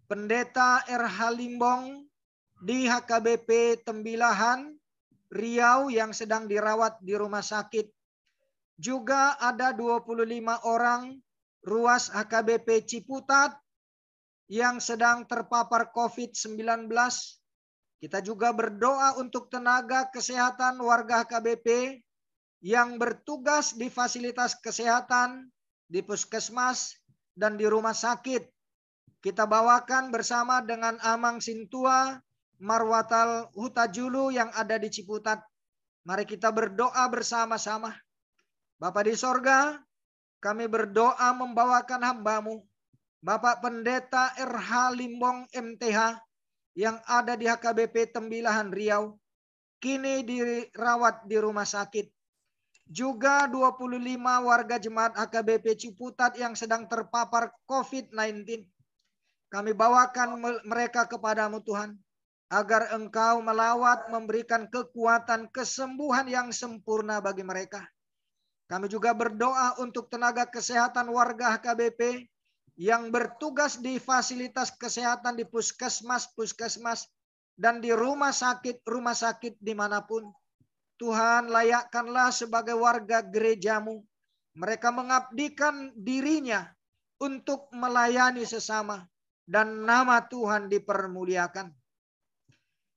Pendeta RH Limbong di HKBP Tembilahan, Riau yang sedang dirawat di rumah sakit. Juga ada 25 orang ruas HKBP Ciputat yang sedang terpapar COVID-19 Kita juga berdoa untuk tenaga kesehatan warga HKBP yang bertugas di fasilitas kesehatan, di puskesmas, dan di rumah sakit. Kita bawakan bersama dengan Amang Sintua, Marwatal Hutajulu yang ada di Ciputat. Mari kita berdoa bersama-sama. Bapa di sorga, kami berdoa membawakan hamba-Mu, Bapak Pendeta RH Limbong MTH, yang ada di HKBP Tembilahan Riau, kini dirawat di rumah sakit. Juga 25 warga jemaat HKBP Ciputat yang sedang terpapar COVID-19. Kami bawakan mereka kepadamu Tuhan, agar Engkau melawat, memberikan kekuatan, kesembuhan yang sempurna bagi mereka. Kami juga berdoa untuk tenaga kesehatan warga HKBP yang bertugas di fasilitas kesehatan di puskesmas, dan di rumah sakit dimanapun. Tuhan, layakkanlah sebagai warga gereja-Mu. Mereka mengabdikan dirinya untuk melayani sesama, dan nama Tuhan dipermuliakan.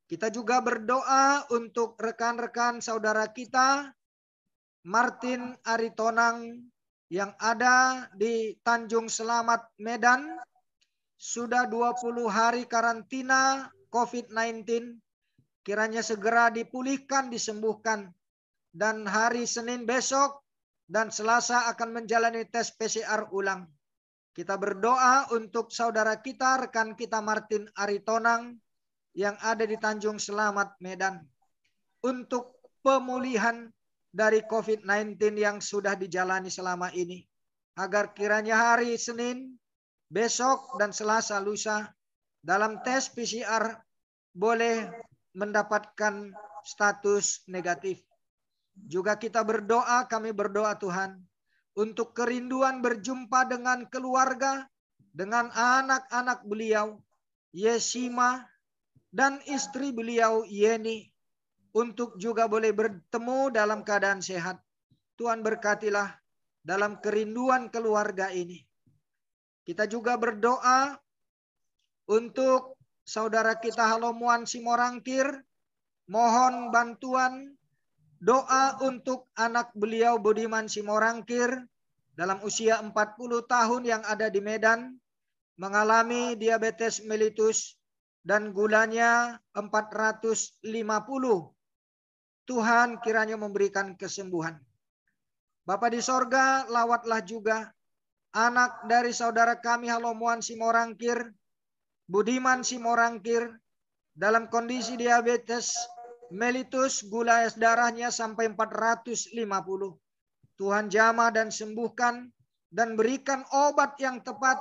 Kita juga berdoa untuk rekan-rekan saudara kita, Martin Aritonang, yang ada di Tanjung Selamat, Medan, sudah 20 hari karantina COVID-19. Kiranya segera dipulihkan, disembuhkan. Dan hari Senin besok dan Selasa akan menjalani tes PCR ulang. Kita berdoa untuk saudara kita, rekan kita Martin Aritonang, yang ada di Tanjung Selamat, Medan, untuk pemulihan dari COVID-19 yang sudah dijalani selama ini. Agar kiranya hari Senin, besok, dan Selasa lusa dalam tes PCR boleh mendapatkan status negatif. Juga kita berdoa, kami berdoa Tuhan, untuk kerinduan berjumpa dengan keluarga, dengan anak-anak beliau, Yesima, dan istri beliau, Yeni, untuk juga boleh bertemu dalam keadaan sehat. Tuhan berkatilah dalam kerinduan keluarga ini. Kita juga berdoa untuk saudara kita Halomuan Simorangkir, mohon bantuan doa untuk anak beliau Budiman Simorangkir dalam usia 40 tahun yang ada di Medan, mengalami diabetes mellitus dan gulanya 450. Tuhan kiranya memberikan kesembuhan. Bapa di sorga, lawatlah juga anak dari saudara kami Halomuan Simorangkir, Budiman Simorangkir, dalam kondisi diabetes mellitus, gula darahnya sampai 450. Tuhan jamah dan sembuhkan dan berikan obat yang tepat,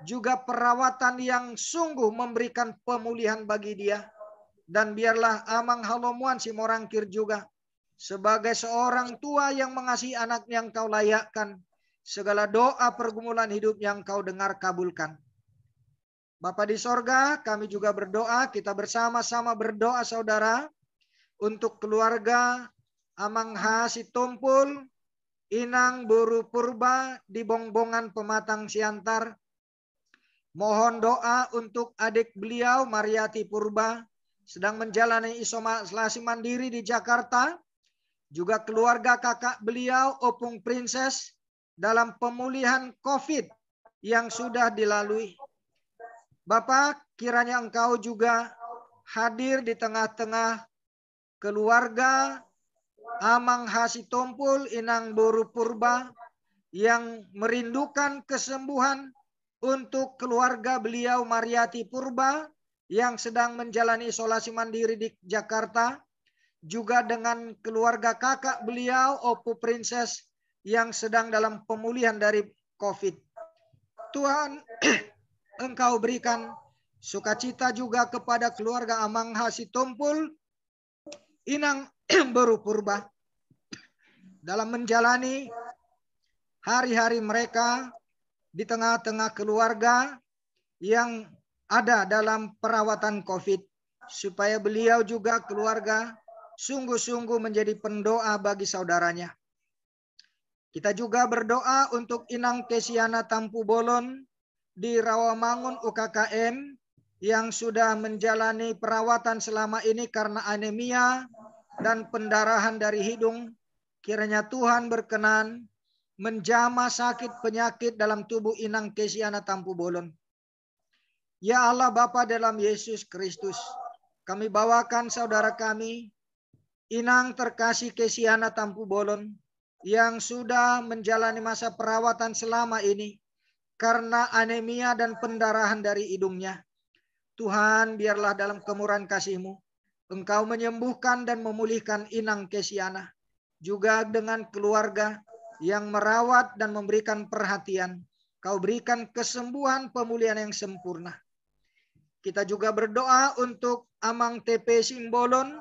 juga perawatan yang sungguh memberikan pemulihan bagi dia. Dan biarlah Amang Halomuan Simorangkir juga sebagai seorang tua yang mengasihi anak yang Kau layakkan, segala doa pergumulan hidup yang Kau dengar kabulkan. Bapa di sorga, kami juga berdoa, kita bersama-sama berdoa saudara, untuk keluarga Amang Hasitumpul, Inang Buru Purba di Bongbongan Pematang Siantar. Mohon doa untuk adik beliau Mariati Purba, sedang menjalani isolasi mandiri di Jakarta. Juga keluarga kakak beliau Opung Princess dalam pemulihan COVID yang sudah dilalui. Bapak, kiranya Engkau juga hadir di tengah-tengah keluarga Amang Hasitumpul, Inang Buru Purba yang merindukan kesembuhan, untuk keluarga beliau Mariati Purba yang sedang menjalani isolasi mandiri di Jakarta, juga dengan keluarga kakak beliau Opu Princess yang sedang dalam pemulihan dari COVID. Tuhan, Engkau berikan sukacita juga kepada keluarga Amang Hasitumpul, Inang Buru Purba dalam menjalani hari-hari mereka di tengah-tengah keluarga yang ada dalam perawatan COVID, supaya beliau juga keluarga sungguh-sungguh menjadi pendoa bagi saudaranya. Kita juga berdoa untuk Inang Kesiana Tampu Bolon di Rawamangun UKKM yang sudah menjalani perawatan selama ini karena anemia dan pendarahan dari hidung, kiranya Tuhan berkenan menjamah sakit penyakit dalam tubuh Inang Kesiana Tampu Bolon. Ya Allah Bapa dalam Yesus Kristus, kami bawakan saudara kami, Inang terkasih Kesiana Tampu Bolon, yang sudah menjalani masa perawatan selama ini karena anemia dan pendarahan dari hidungnya. Tuhan, biarlah dalam kemurahan kasih-Mu, Engkau menyembuhkan dan memulihkan Inang Kesiana, juga dengan keluarga yang merawat dan memberikan perhatian. Kau berikan kesembuhan pemulihan yang sempurna. Kita juga berdoa untuk Amang TP Simbolon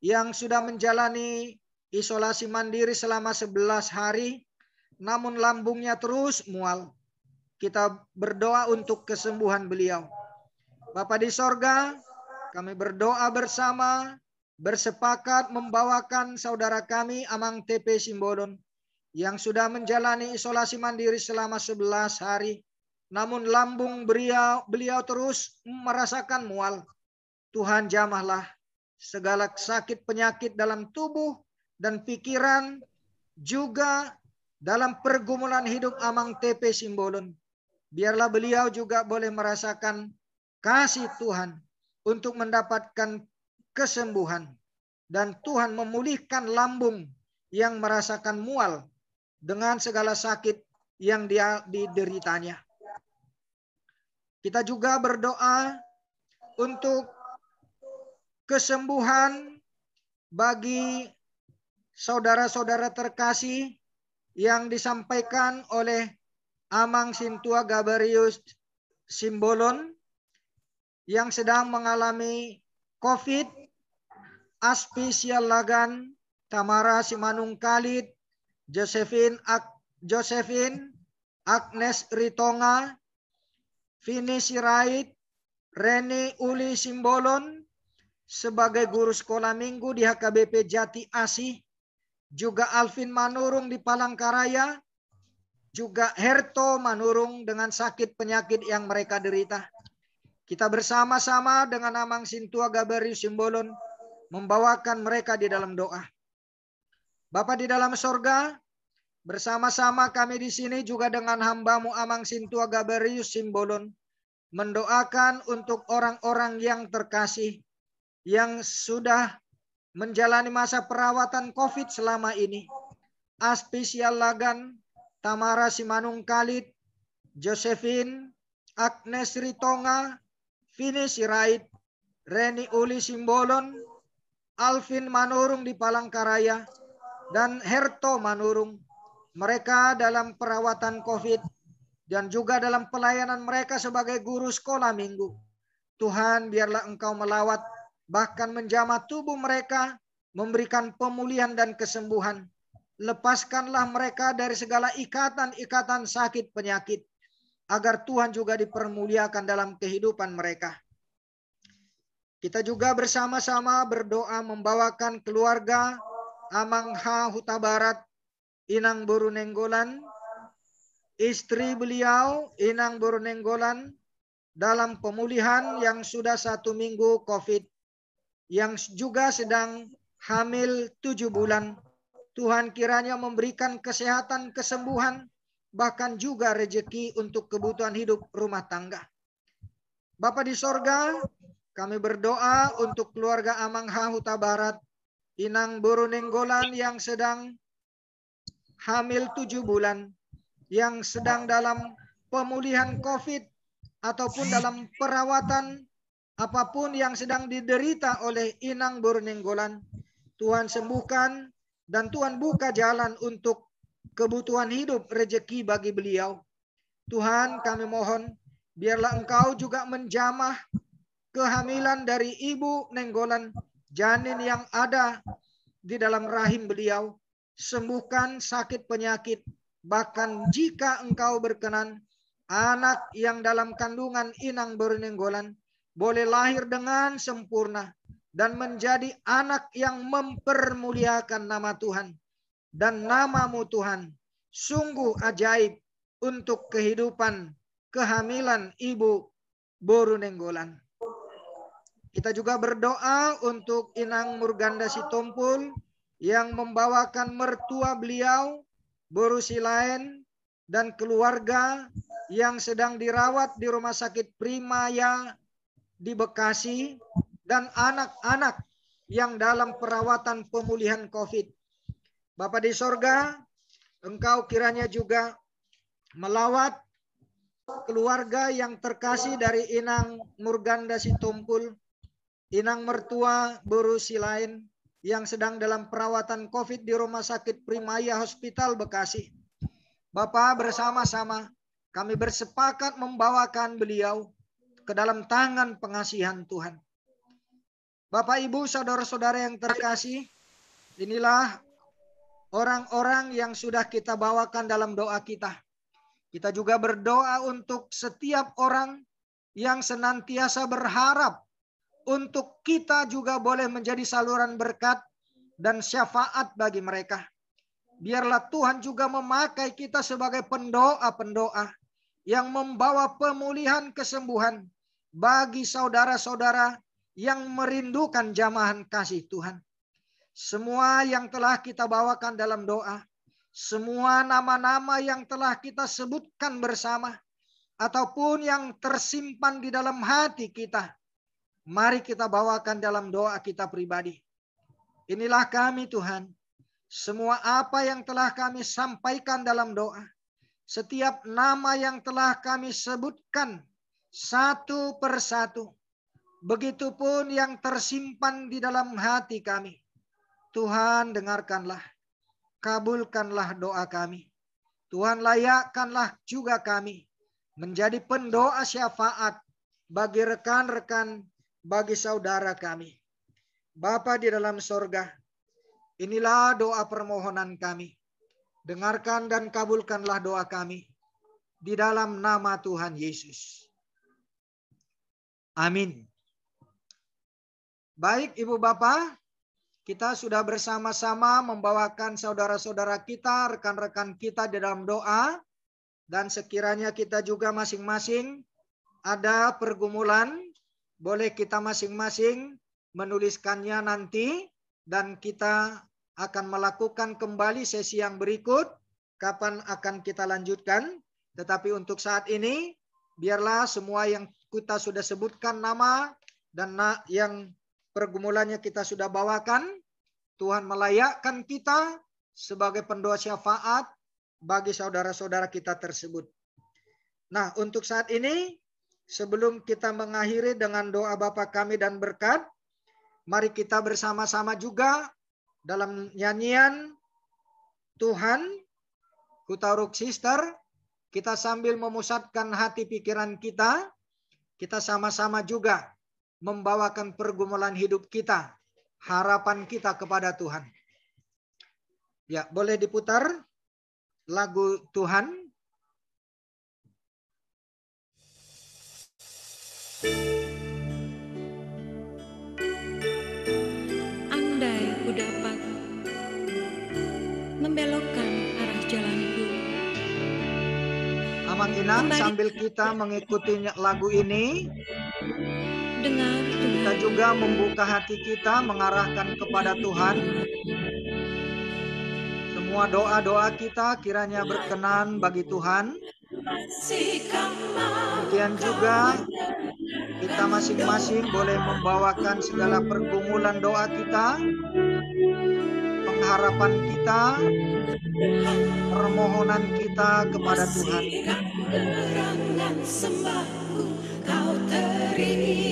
yang sudah menjalani isolasi mandiri selama 11 hari, namun lambungnya terus mual. Kita berdoa untuk kesembuhan beliau. Bapa di sorga, kami berdoa bersama, bersepakat membawakan saudara kami Amang TP Simbolon yang sudah menjalani isolasi mandiri selama 11 hari. Namun lambung beliau terus merasakan mual. Tuhan jamahlah segala sakit penyakit dalam tubuh dan pikiran, juga dalam pergumulan hidup Amang TP Simbolon. Biarlah beliau juga boleh merasakan kasih Tuhan untuk mendapatkan kesembuhan. Dan Tuhan memulihkan lambung yang merasakan mual dengan segala sakit yang dia dideritanya. Kita juga berdoa untuk kesembuhan bagi saudara-saudara terkasih yang disampaikan oleh Amang Sintua Gabarius Simbolon yang sedang mengalami COVID, Aspisial Lagan, Tamara Simanung Khalid, Josephine Agnes Ritonga, Vini Sirait, Reni Uli Simbolon sebagai guru sekolah minggu di HKBP Jati Asih, juga Alvin Manurung di Palangkaraya, juga Herto Manurung dengan sakit penyakit yang mereka derita. Kita bersama-sama dengan Amang Sintua Gabarius Simbolon membawakan mereka di dalam doa. Bapa di dalam sorga, bersama-sama kami di sini juga dengan hamba-Mu Amang Sintua Gabarius Simbolon mendoakan untuk orang-orang yang terkasih yang sudah menjalani masa perawatan COVID selama ini. Aspisial Lagan, Tamara Simanung Khalid, Josephine Agnes Ritonga, Vini Sirait, Reni Uli Simbolon, Alvin Manurung di Palangkaraya, dan Herto Manurung. Mereka dalam perawatan COVID dan juga dalam pelayanan mereka sebagai guru sekolah minggu. Tuhan, biarlah Engkau melawat, bahkan menjamah tubuh mereka, memberikan pemulihan dan kesembuhan. Lepaskanlah mereka dari segala ikatan-ikatan sakit penyakit, agar Tuhan juga dipermuliakan dalam kehidupan mereka. Kita juga bersama-sama berdoa membawakan keluarga Amang H. Huta Barat, Inang Boru Nenggolan, istri beliau Inang Boru Nenggolan dalam pemulihan yang sudah 1 minggu COVID, yang juga sedang hamil 7 bulan. Tuhan kiranya memberikan kesehatan, kesembuhan, bahkan juga rezeki untuk kebutuhan hidup rumah tangga. Bapa di sorga, kami berdoa untuk keluarga Amang H. Huta Barat, Inang Boru Nenggolan yang sedang hamil 7 bulan, yang sedang dalam pemulihan COVID ataupun dalam perawatan apapun yang sedang diderita oleh Inang Boru Nenggolan. Tuhan sembuhkan dan Tuhan buka jalan untuk kebutuhan hidup rezeki bagi beliau. Tuhan, kami mohon biarlah Engkau juga menjamah kehamilan dari Ibu Nenggolan, janin yang ada di dalam rahim beliau. Sembuhkan sakit penyakit, bahkan jika Engkau berkenan, anak yang dalam kandungan Inang Boru Nenggolan boleh lahir dengan sempurna dan menjadi anak yang mempermuliakan nama Tuhan. Dan nama-Mu Tuhan sungguh ajaib untuk kehidupan kehamilan Ibu boru nenggolan. Kita juga berdoa untuk Inang Murganda Sitompul yang membawakan mertua beliau, boru Silain, dan keluarga yang sedang dirawat di Rumah Sakit Primaya di Bekasi, dan anak-anak yang dalam perawatan pemulihan COVID. Bapa di sorga, Engkau kiranya juga melawat keluarga yang terkasih dari Inang Murganda Sitompul, Inang mertua boru Silain yang sedang dalam perawatan COVID di Rumah Sakit Primaya Hospital Bekasi. Bapak, bersama-sama kami bersepakat membawakan beliau ke dalam tangan pengasihan Tuhan. Bapak, Ibu, saudara-saudara yang terkasih, inilah orang-orang yang sudah kita bawakan dalam doa kita. Kita juga berdoa untuk setiap orang yang senantiasa berharap untuk kita juga boleh menjadi saluran berkat dan syafaat bagi mereka. Biarlah Tuhan juga memakai kita sebagai pendoa-pendoa yang membawa pemulihan kesembuhan bagi saudara-saudara yang merindukan jamahan kasih Tuhan. Semua yang telah kita bawakan dalam doa, semua nama-nama yang telah kita sebutkan bersama, ataupun yang tersimpan di dalam hati kita, mari kita bawakan dalam doa kita pribadi. Inilah kami Tuhan. Semua apa yang telah kami sampaikan dalam doa, setiap nama yang telah kami sebutkan satu persatu, begitupun yang tersimpan di dalam hati kami. Tuhan, dengarkanlah, kabulkanlah doa kami. Tuhan, layakkanlah juga kami menjadi pendoa syafaat bagi rekan-rekan, bagi saudara kami. Bapa di dalam sorga, inilah doa permohonan kami. Dengarkan dan kabulkanlah doa kami di dalam nama Tuhan Yesus. Amin. Baik Ibu Bapak, kita sudah bersama-sama membawakan saudara-saudara kita, rekan-rekan kita di dalam doa. Dan sekiranya kita juga masing-masing ada pergumulan, boleh kita masing-masing menuliskannya nanti. Dan kita akan melakukan kembali sesi yang berikut, kapan akan kita lanjutkan. Tetapi untuk saat ini, biarlah semua yang kita sudah sebutkan nama dan yang pergumulannya kita sudah bawakan, Tuhan melayakkan kita sebagai pendoa syafaat bagi saudara-saudara kita tersebut. Nah, untuk saat ini, sebelum kita mengakhiri dengan doa Bapa kami dan berkat, mari kita bersama-sama juga dalam nyanyian Tuhan, Kutauruk Sister, kita sambil memusatkan hati pikiran kita sama-sama juga membawakan pergumulan hidup kita, harapan kita kepada Tuhan. Ya, boleh diputar lagu Tuhan. Andai ku dapat membelokkan arah jalanku. Amang Inang, sambil kita mengikuti lagu ini, Dengar Tuhan, kita juga membuka hati kita mengarahkan kepada Tuhan. Semua doa-doa kita kiranya berkenan bagi Tuhan. Kemudian juga kita masing-masing boleh membawakan segala pergumulan doa kita, pengharapan kita, permohonan kita kepada Tuhan. Gerangan sembahku kau terima.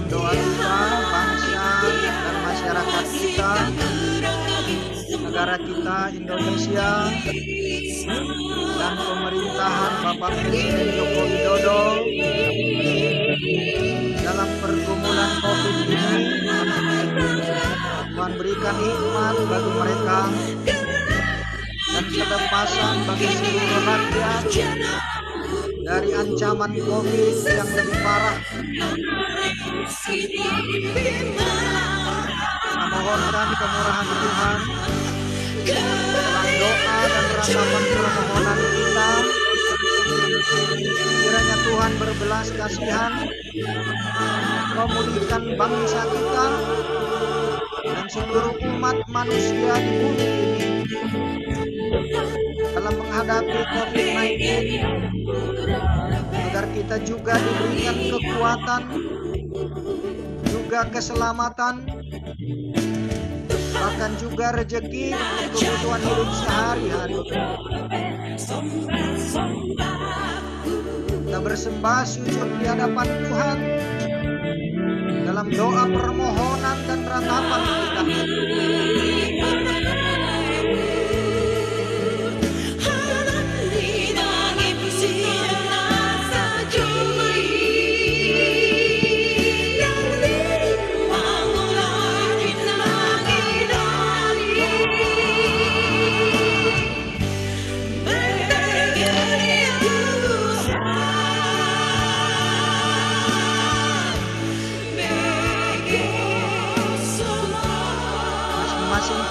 dalam doa kita, bangsa dan masyarakat kita, negara kita Indonesia, dan pemerintahan Bapak Presiden Joko Widodo dalam pergumulan COVID ini. Tuhan berikan hikmat bagi mereka dan kelepasan bagi seluruh rakyat dari ancaman COVID yang lebih parah. Memohonkan kemurahan Tuhan dalam doa dan ratapan permohonan kita. Kiranya Tuhan berbelas kasihan, memulihkan bangsa kita dan seluruh umat manusia di bumi ini dalam menghadapi COVID-19, agar kita juga diberikan kekuatan, juga keselamatan, bahkan juga rezeki untuk kebutuhan hidup sehari-hari. Kita bersembah sujud di hadapan Tuhan dalam doa permohonan dan ratapan kita.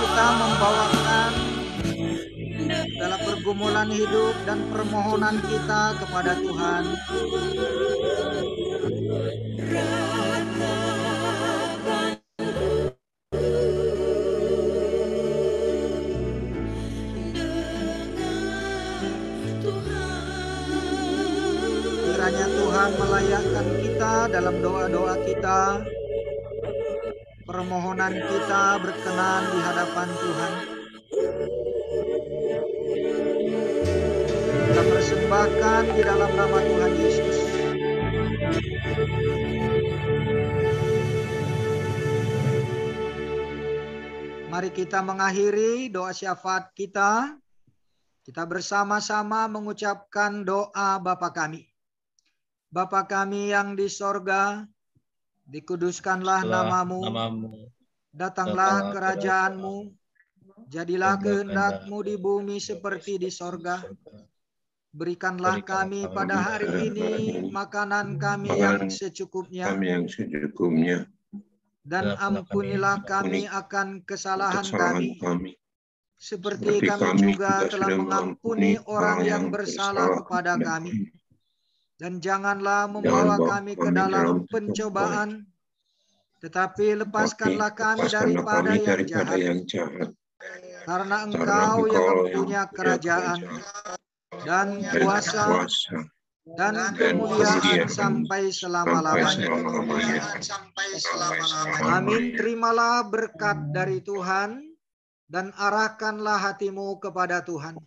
Kita membawakan dalam pergumulan hidup dan permohonan kita kepada Tuhan. Kiranya Tuhan melayakkan kita dalam doa-doa kita. Permohonan kita berkenan di hadapan Tuhan. Kita persembahkan di dalam nama Tuhan Yesus. Mari kita mengakhiri doa syafaat kita. Kita bersama-sama mengucapkan doa Bapa kami. Bapa kami yang di sorga, dikuduskanlah namamu, datanglah kerajaanmu, jadilah kehendak-mu di bumi seperti di sorga. Berikanlah kami pada hari ini makanan kami yang secukupnya, dan ampunilah kami akan kesalahan kami, seperti kami juga telah mengampuni orang yang bersalah kepada kami. Dan janganlah membawa kami ke dalam pencobaan, tetapi lepaskanlah kami daripada yang jahat. Karena Engkau yang mempunyai kerajaan dan kuasa dan kemuliaan sampai selama-lamanya. Amin. Terimalah berkat dari Tuhan dan arahkanlah hatimu kepada Tuhan.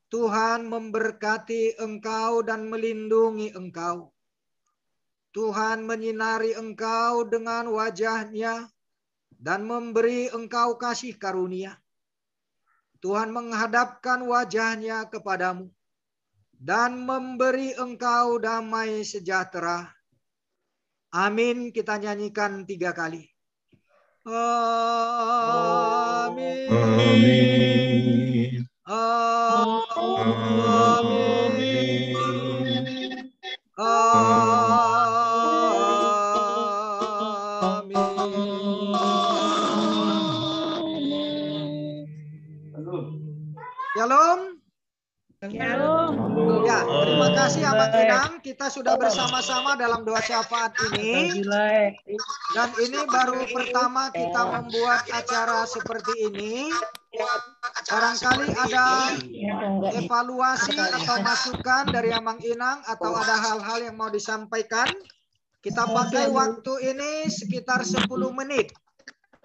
Tuhan memberkati engkau dan melindungi engkau. Tuhan menyinari engkau dengan wajah-Nya dan memberi engkau kasih karunia. Tuhan menghadapkan wajah-Nya kepadamu dan memberi engkau damai sejahtera. Amin. Kita nyanyikan 3 kali. Amin. Amin. Amin. Shalom. Ya, terima kasih Abang Inang. Kita sudah bersama-sama dalam doa syafaat ini. Dan ini baru pertama kita membuat acara seperti ini. Barangkali ada evaluasi atau masukan dari Amang Inang atau ada hal-hal yang mau disampaikan. Kita pakai waktu ini sekitar 10 menit.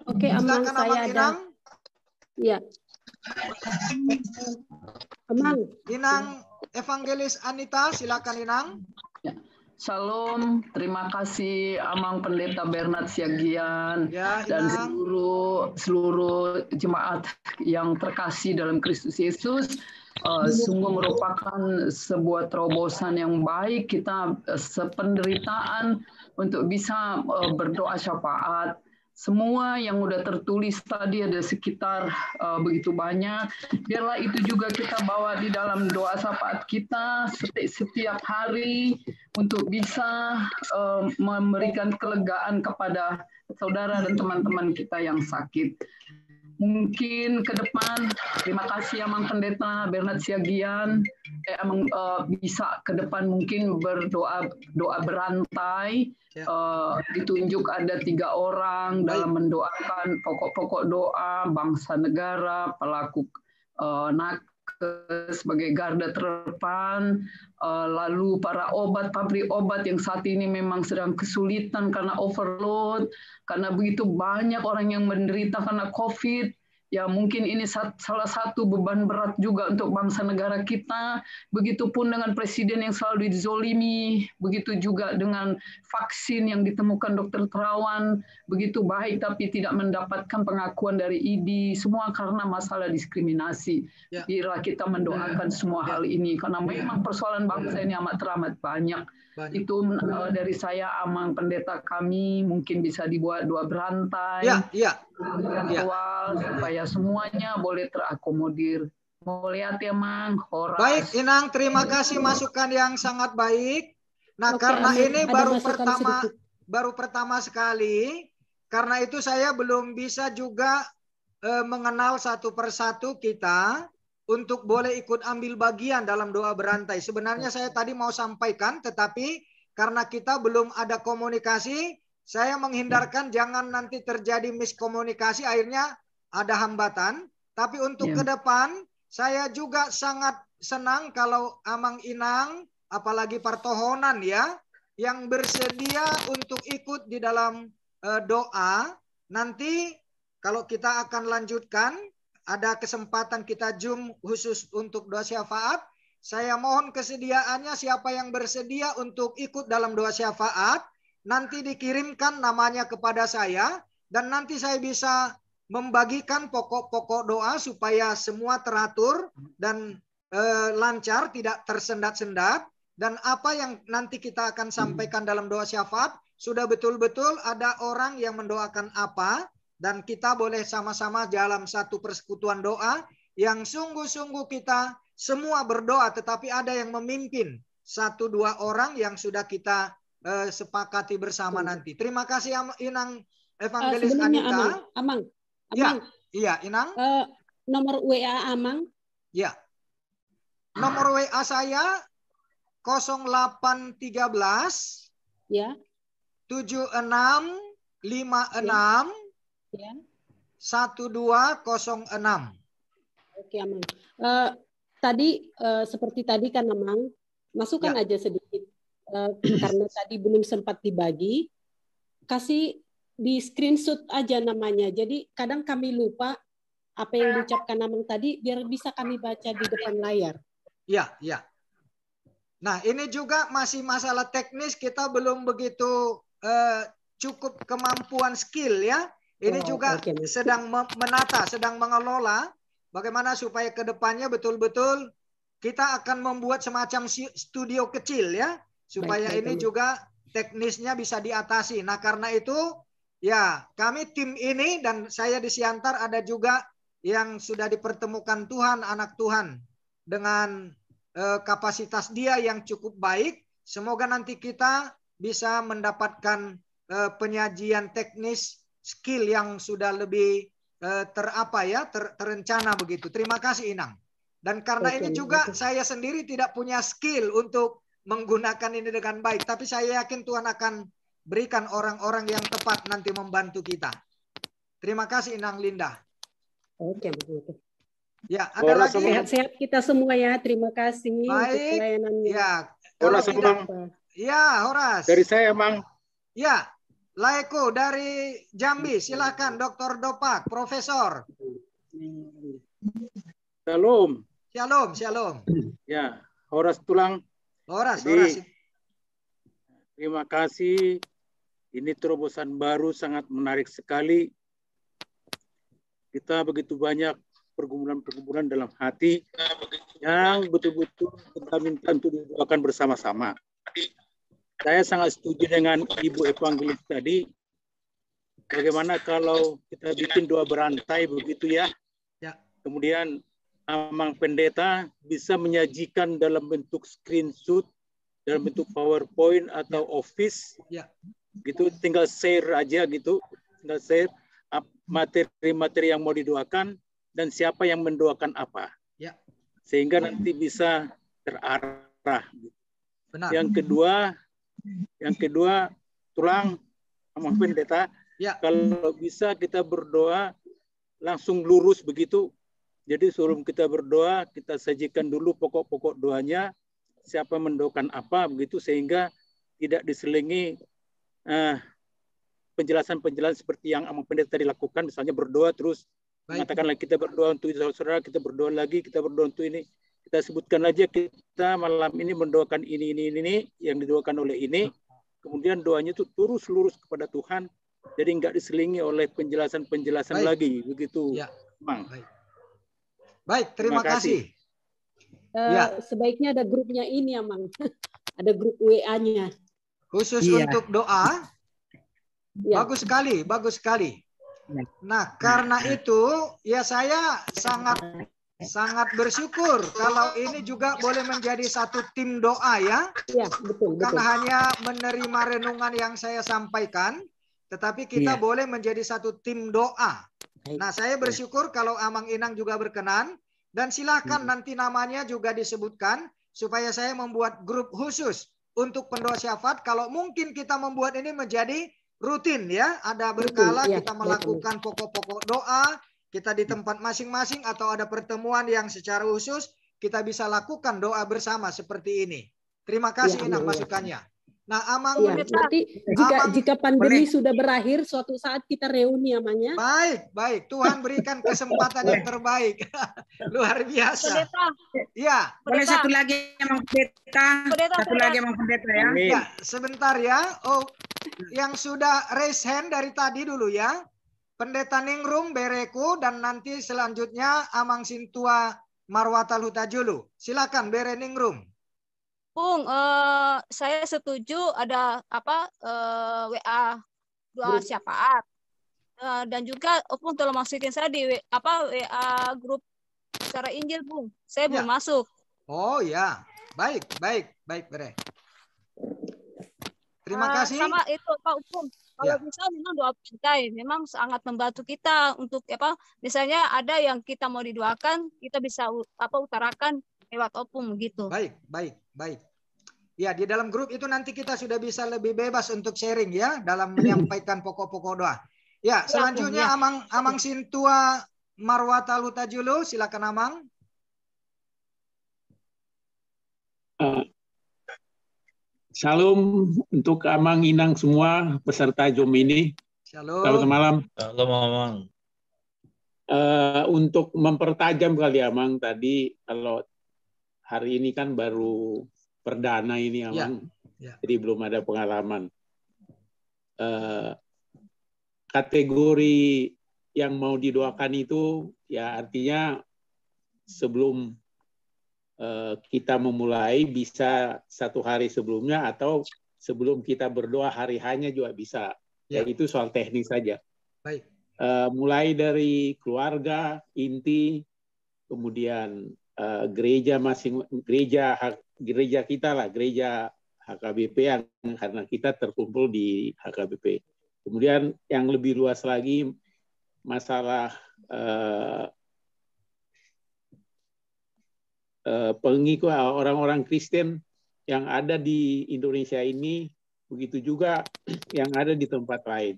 Oke, Amang, saya ada. Iya. Amang. Inang Evangelis Anita, silakan Inang. Shalom, terima kasih Amang Pendeta Bernard Siagian Ya, dan Inang. seluruh jemaat yang terkasih dalam Kristus Yesus. Sungguh merupakan sebuah terobosan yang baik kita sependeritaan untuk bisa berdoa syafaat. Semua yang udah tertulis tadi ada sekitar begitu banyak. Biarlah itu juga kita bawa di dalam doa syafaat kita setiap hari untuk bisa memberikan kelegaan kepada saudara dan teman-teman kita yang sakit. Mungkin ke depan, terima kasih Amang Pendeta Bernard Siagian, bisa ke depan mungkin doa berantai, ditunjuk ada 3 orang dalam mendoakan pokok-pokok doa, bangsa negara, pelaku nakes sebagai garda terdepan, lalu para pabrik obat yang saat ini memang sedang kesulitan karena overload, karena begitu banyak orang yang menderita karena COVID. Ya mungkin ini salah satu beban berat juga untuk bangsa negara kita. Begitupun dengan presiden yang selalu dizolimi, begitu juga dengan vaksin yang ditemukan Dr. Terawan, begitu baik tapi tidak mendapatkan pengakuan dari ID, semua karena masalah diskriminasi. Bila kita mendoakan semua hal ini, karena memang persoalan bangsa ini amat teramat banyak. Itu dari saya, Amang Pendeta kami, mungkin bisa dibuat doa berantai, virtual, supaya semuanya boleh terakomodir. Mau lihat ya, Mang? Horas. Baik, Inang, terima kasih masukan yang sangat baik. Nah, karena ini baru pertama sekali, karena itu saya belum bisa juga mengenal satu persatu kita untuk boleh ikut ambil bagian dalam doa berantai. Sebenarnya saya tadi mau sampaikan, tetapi karena kita belum ada komunikasi, saya menghindarkan jangan nanti terjadi miskomunikasi, akhirnya ada hambatan. Tapi untuk ke depan, saya juga sangat senang kalau Amang Inang, apalagi Partohonan ya, yang bersedia untuk ikut di dalam doa. Nanti kalau kita akan lanjutkan, ada kesempatan kita Zoom khusus untuk doa syafaat. Saya mohon kesediaannya siapa yang bersedia untuk ikut dalam doa syafaat. Nanti dikirimkan namanya kepada saya. Dan nanti saya bisa membagikan pokok-pokok doa supaya semua teratur dan lancar, tidak tersendat-sendat. Dan apa yang nanti kita akan sampaikan dalam doa syafaat, sudah betul-betul ada orang yang mendoakan apa. Dan kita boleh sama-sama dalam satu persekutuan doa yang sungguh-sungguh kita semua berdoa, tetapi ada yang memimpin 1-2 orang yang sudah kita sepakati bersama nanti. Terima kasih Inang Evangelis Anita. Amang. Ya, iya Inang. Nomor WA Amang. Ya. Nomor WA saya 0813 ya 7656 ya 1206. Oke, Amang. Tadi seperti tadi kan Amang, masukkan aja sedikit karena tadi belum sempat dibagi. Kasih di screenshot aja namanya. Jadi kadang kami lupa apa yang diucapkan Amang tadi biar bisa kami baca di depan layar. Iya, iya. Nah, ini juga masih masalah teknis, kita belum begitu cukup kemampuan skill ya. Ini juga sedang menata, sedang mengelola bagaimana supaya ke depannya betul-betul kita akan membuat semacam studio kecil ya, supaya ini juga teknisnya bisa diatasi. Nah, karena itu ya kami tim ini dan saya di Siantar ada juga yang sudah dipertemukan Tuhan, anak Tuhan dengan kapasitas dia yang cukup baik. Semoga nanti kita bisa mendapatkan penyajian teknis skill yang sudah lebih terencana begitu. Terima kasih Inang. Dan karena ini juga saya sendiri tidak punya skill untuk menggunakan ini dengan baik, tapi saya yakin Tuhan akan berikan orang-orang yang tepat nanti membantu kita. Terima kasih Inang Linda. Oke, betul. Ya, ada lagi. Sehat-sehat kita semua ya. Terima kasih untuk pelayanannya. Ya, Horas Mang. Ya, Horas. Dari saya, Mang. Ya, Laeko dari Jambi. Silakan Dr. Dopak, Profesor. Shalom. Shalom, shalom. Ya, Horas tulang. Horas, Jadi, Horas. Terima kasih. Ini terobosan baru sangat menarik sekali. Kita begitu banyak pergumulan-pergumulan dalam hati yang betul-betul kita minta untuk didoakan bersama-sama. Saya sangat setuju dengan Ibu Evangelis tadi. Bagaimana kalau kita bikin doa berantai begitu ya? Ya. Kemudian Amang Pendeta bisa menyajikan dalam bentuk screenshot, dalam bentuk PowerPoint atau Office. Ya. Gitu, tinggal share aja gitu. Tinggal share materi-materi yang mau didoakan dan siapa yang mendoakan apa. Ya. Sehingga nanti bisa terarah. Benar. Yang kedua, tulang Amang Pendeta. Ya. Kalau bisa kita berdoa langsung lurus begitu. Jadi sebelum kita berdoa, kita sajikan dulu pokok-pokok doanya, siapa mendoakan apa begitu, sehingga tidak diselingi penjelasan-penjelasan seperti yang Amang Pendeta tadi lakukan, misalnya berdoa terus mengatakanlah kita berdoa untuk saudara, kita berdoa lagi, kita berdoa untuk ini. Kita sebutkan aja kita malam ini mendoakan ini yang didoakan oleh ini. Kemudian doanya itu terus lurus kepada Tuhan. Jadi nggak diselingi oleh penjelasan-penjelasan lagi begitu, ya. Mang. Baik, terima kasih. Ya. Sebaiknya ada grupnya ini, Amang. Ada grup WA-nya. Khusus untuk doa. Ya. Bagus sekali, bagus sekali. Nah, karena itu ya saya sangat bersyukur kalau ini juga boleh menjadi satu tim doa ya. Iya, betul. Bukan hanya menerima renungan yang saya sampaikan, tetapi kita boleh menjadi satu tim doa. Nah, saya bersyukur kalau Amang Inang juga berkenan, dan silakan nanti namanya juga disebutkan supaya saya membuat grup khusus untuk pendoa syafaat. Kalau mungkin kita membuat ini menjadi rutin ya, ada berkala kita melakukan pokok-pokok doa, kita di tempat masing-masing atau ada pertemuan yang secara khusus kita bisa lakukan doa bersama seperti ini. Terima kasih Inang masukannya. Nah, Amang, nanti jika pandemi sudah berakhir, suatu saat kita reuni namanya. Baik. Tuhan berikan kesempatan yang terbaik. Luar biasa. Iya. Boleh satu lagi Amang Pendeta. Satu lagi Amang Pendeta ya. Ya, sebentar ya. Oh, yang sudah raise hand dari tadi dulu ya. Pendeta Ningrum Bereku dan nanti selanjutnya Amang Sintua Marwatal Hutajulu. Silakan Bere Ningrum. Bung, saya setuju ada WA doa syafaat dan juga Bung tolong masukin saya di WA grup Bicara Injil, Bung. Saya belum masuk. Oh ya, baik Bere. Terima kasih. Sama itu Pak Bung. Kalau bisa memang doa pintai memang sangat membantu kita untuk misalnya ada yang kita mau didoakan, kita bisa utarakan lewat opung gitu. Baik. Ya, di dalam grup itu nanti kita sudah bisa lebih bebas untuk sharing ya dalam menyampaikan pokok-pokok doa. Ya, selanjutnya Amang Sintua Marwatal Hutajulu, silakan Amang. Shalom untuk Amang Inang semua peserta Zoom ini. Shalom. Selamat malam. Shalom Amang. Untuk mempertajam kali Amang tadi, kalau hari ini kan baru perdana ini Amang, jadi belum ada pengalaman. Kategori yang mau didoakan itu ya artinya sebelum kita memulai bisa satu hari sebelumnya atau sebelum kita berdoa hari hanya juga bisa. Ya itu soal teknis saja. Baik. Mulai dari keluarga inti, kemudian gereja kita lah, gereja HKBP yang karena kita terkumpul di HKBP. Kemudian yang lebih luas lagi masalah pengikut orang-orang Kristen yang ada di Indonesia ini, begitu juga yang ada di tempat lain.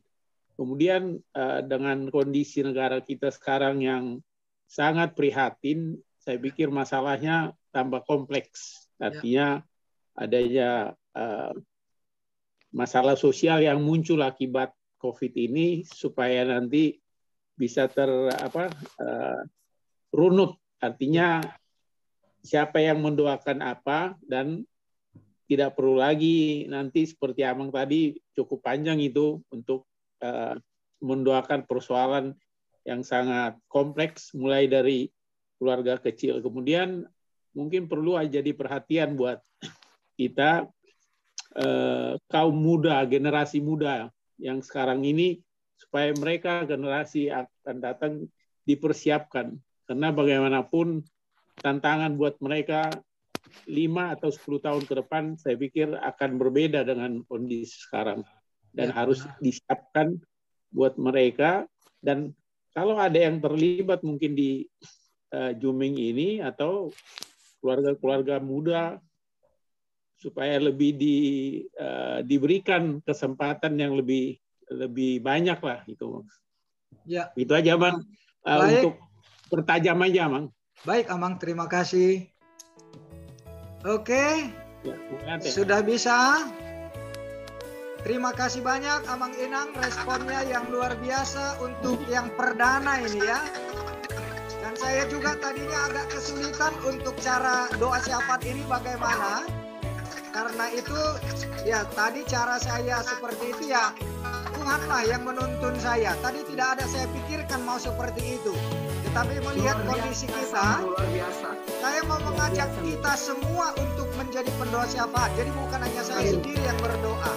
Kemudian dengan kondisi negara kita sekarang yang sangat prihatin, saya pikir masalahnya tambah kompleks. Artinya adanya masalah sosial yang muncul akibat COVID ini supaya nanti bisa runut. Artinya siapa yang mendoakan apa dan tidak perlu lagi nanti seperti Amang tadi cukup panjang itu untuk mendoakan persoalan yang sangat kompleks mulai dari keluarga kecil. Kemudian mungkin perlu jadi perhatian buat kita kaum muda, generasi muda yang sekarang ini, supaya mereka generasi akan datang dipersiapkan. Karena bagaimanapun tantangan buat mereka 5 atau 10 tahun ke depan saya pikir akan berbeda dengan kondisi sekarang. Dan harus disiapkan buat mereka. Dan kalau ada yang terlibat mungkin di Zooming ini atau keluarga-keluarga muda, supaya lebih diberikan kesempatan yang lebih banyak lah itu. Ya. Itu aja Bang. Untuk pertajam aja Bang. Baik Amang, terima kasih. Oke, sudah bisa. Terima kasih banyak Amang Inang, responnya yang luar biasa untuk yang perdana ini ya. Dan saya juga tadinya agak kesulitan untuk cara doa syafaat ini bagaimana. Karena itu ya tadi cara saya seperti itu ya Tuhanlah yang menuntun saya. Tadi tidak ada saya pikirkan mau seperti itu. Tetapi melihat kondisi kita, saya mau mengajak kita semua untuk menjadi pendoa syafaat. Jadi bukan hanya saya sendiri yang berdoa.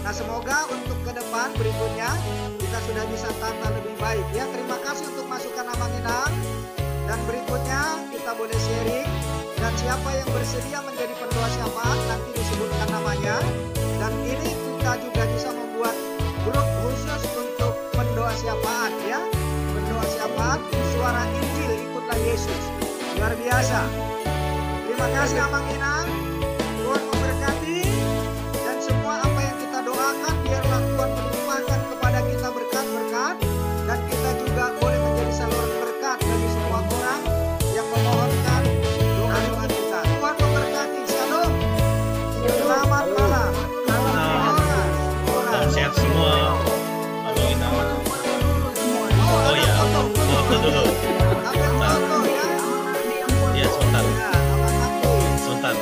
Nah semoga untuk ke depan berikutnya kita sudah bisa tata lebih baik. Ya terima kasih untuk masukan Amang Inang. Dan berikutnya kita boleh sharing. Dan siapa yang bersedia menjadi pendoa syafaat nanti disebutkan namanya. Dan ini kita juga bisa membuat grup khusus untuk pendoa syafaat ya. Pendoa syafaat suara Injil ikutlah Yesus. Luar biasa. Terima kasih Amang Inang. Tuhan memberkati. Dan semua apa yang kita doakan biarlah Tuhan melimpahkan kepada kita berkat-berkat. Dan kita juga boleh menjadi saluran berkat bagi semua orang yang memohonkan doa-doa kita. Tuhan memberkati. Shalom. Selamat malam. Salam sehat semua. Halo Inang. Oh ya, foto dulu. Ya, Sultan.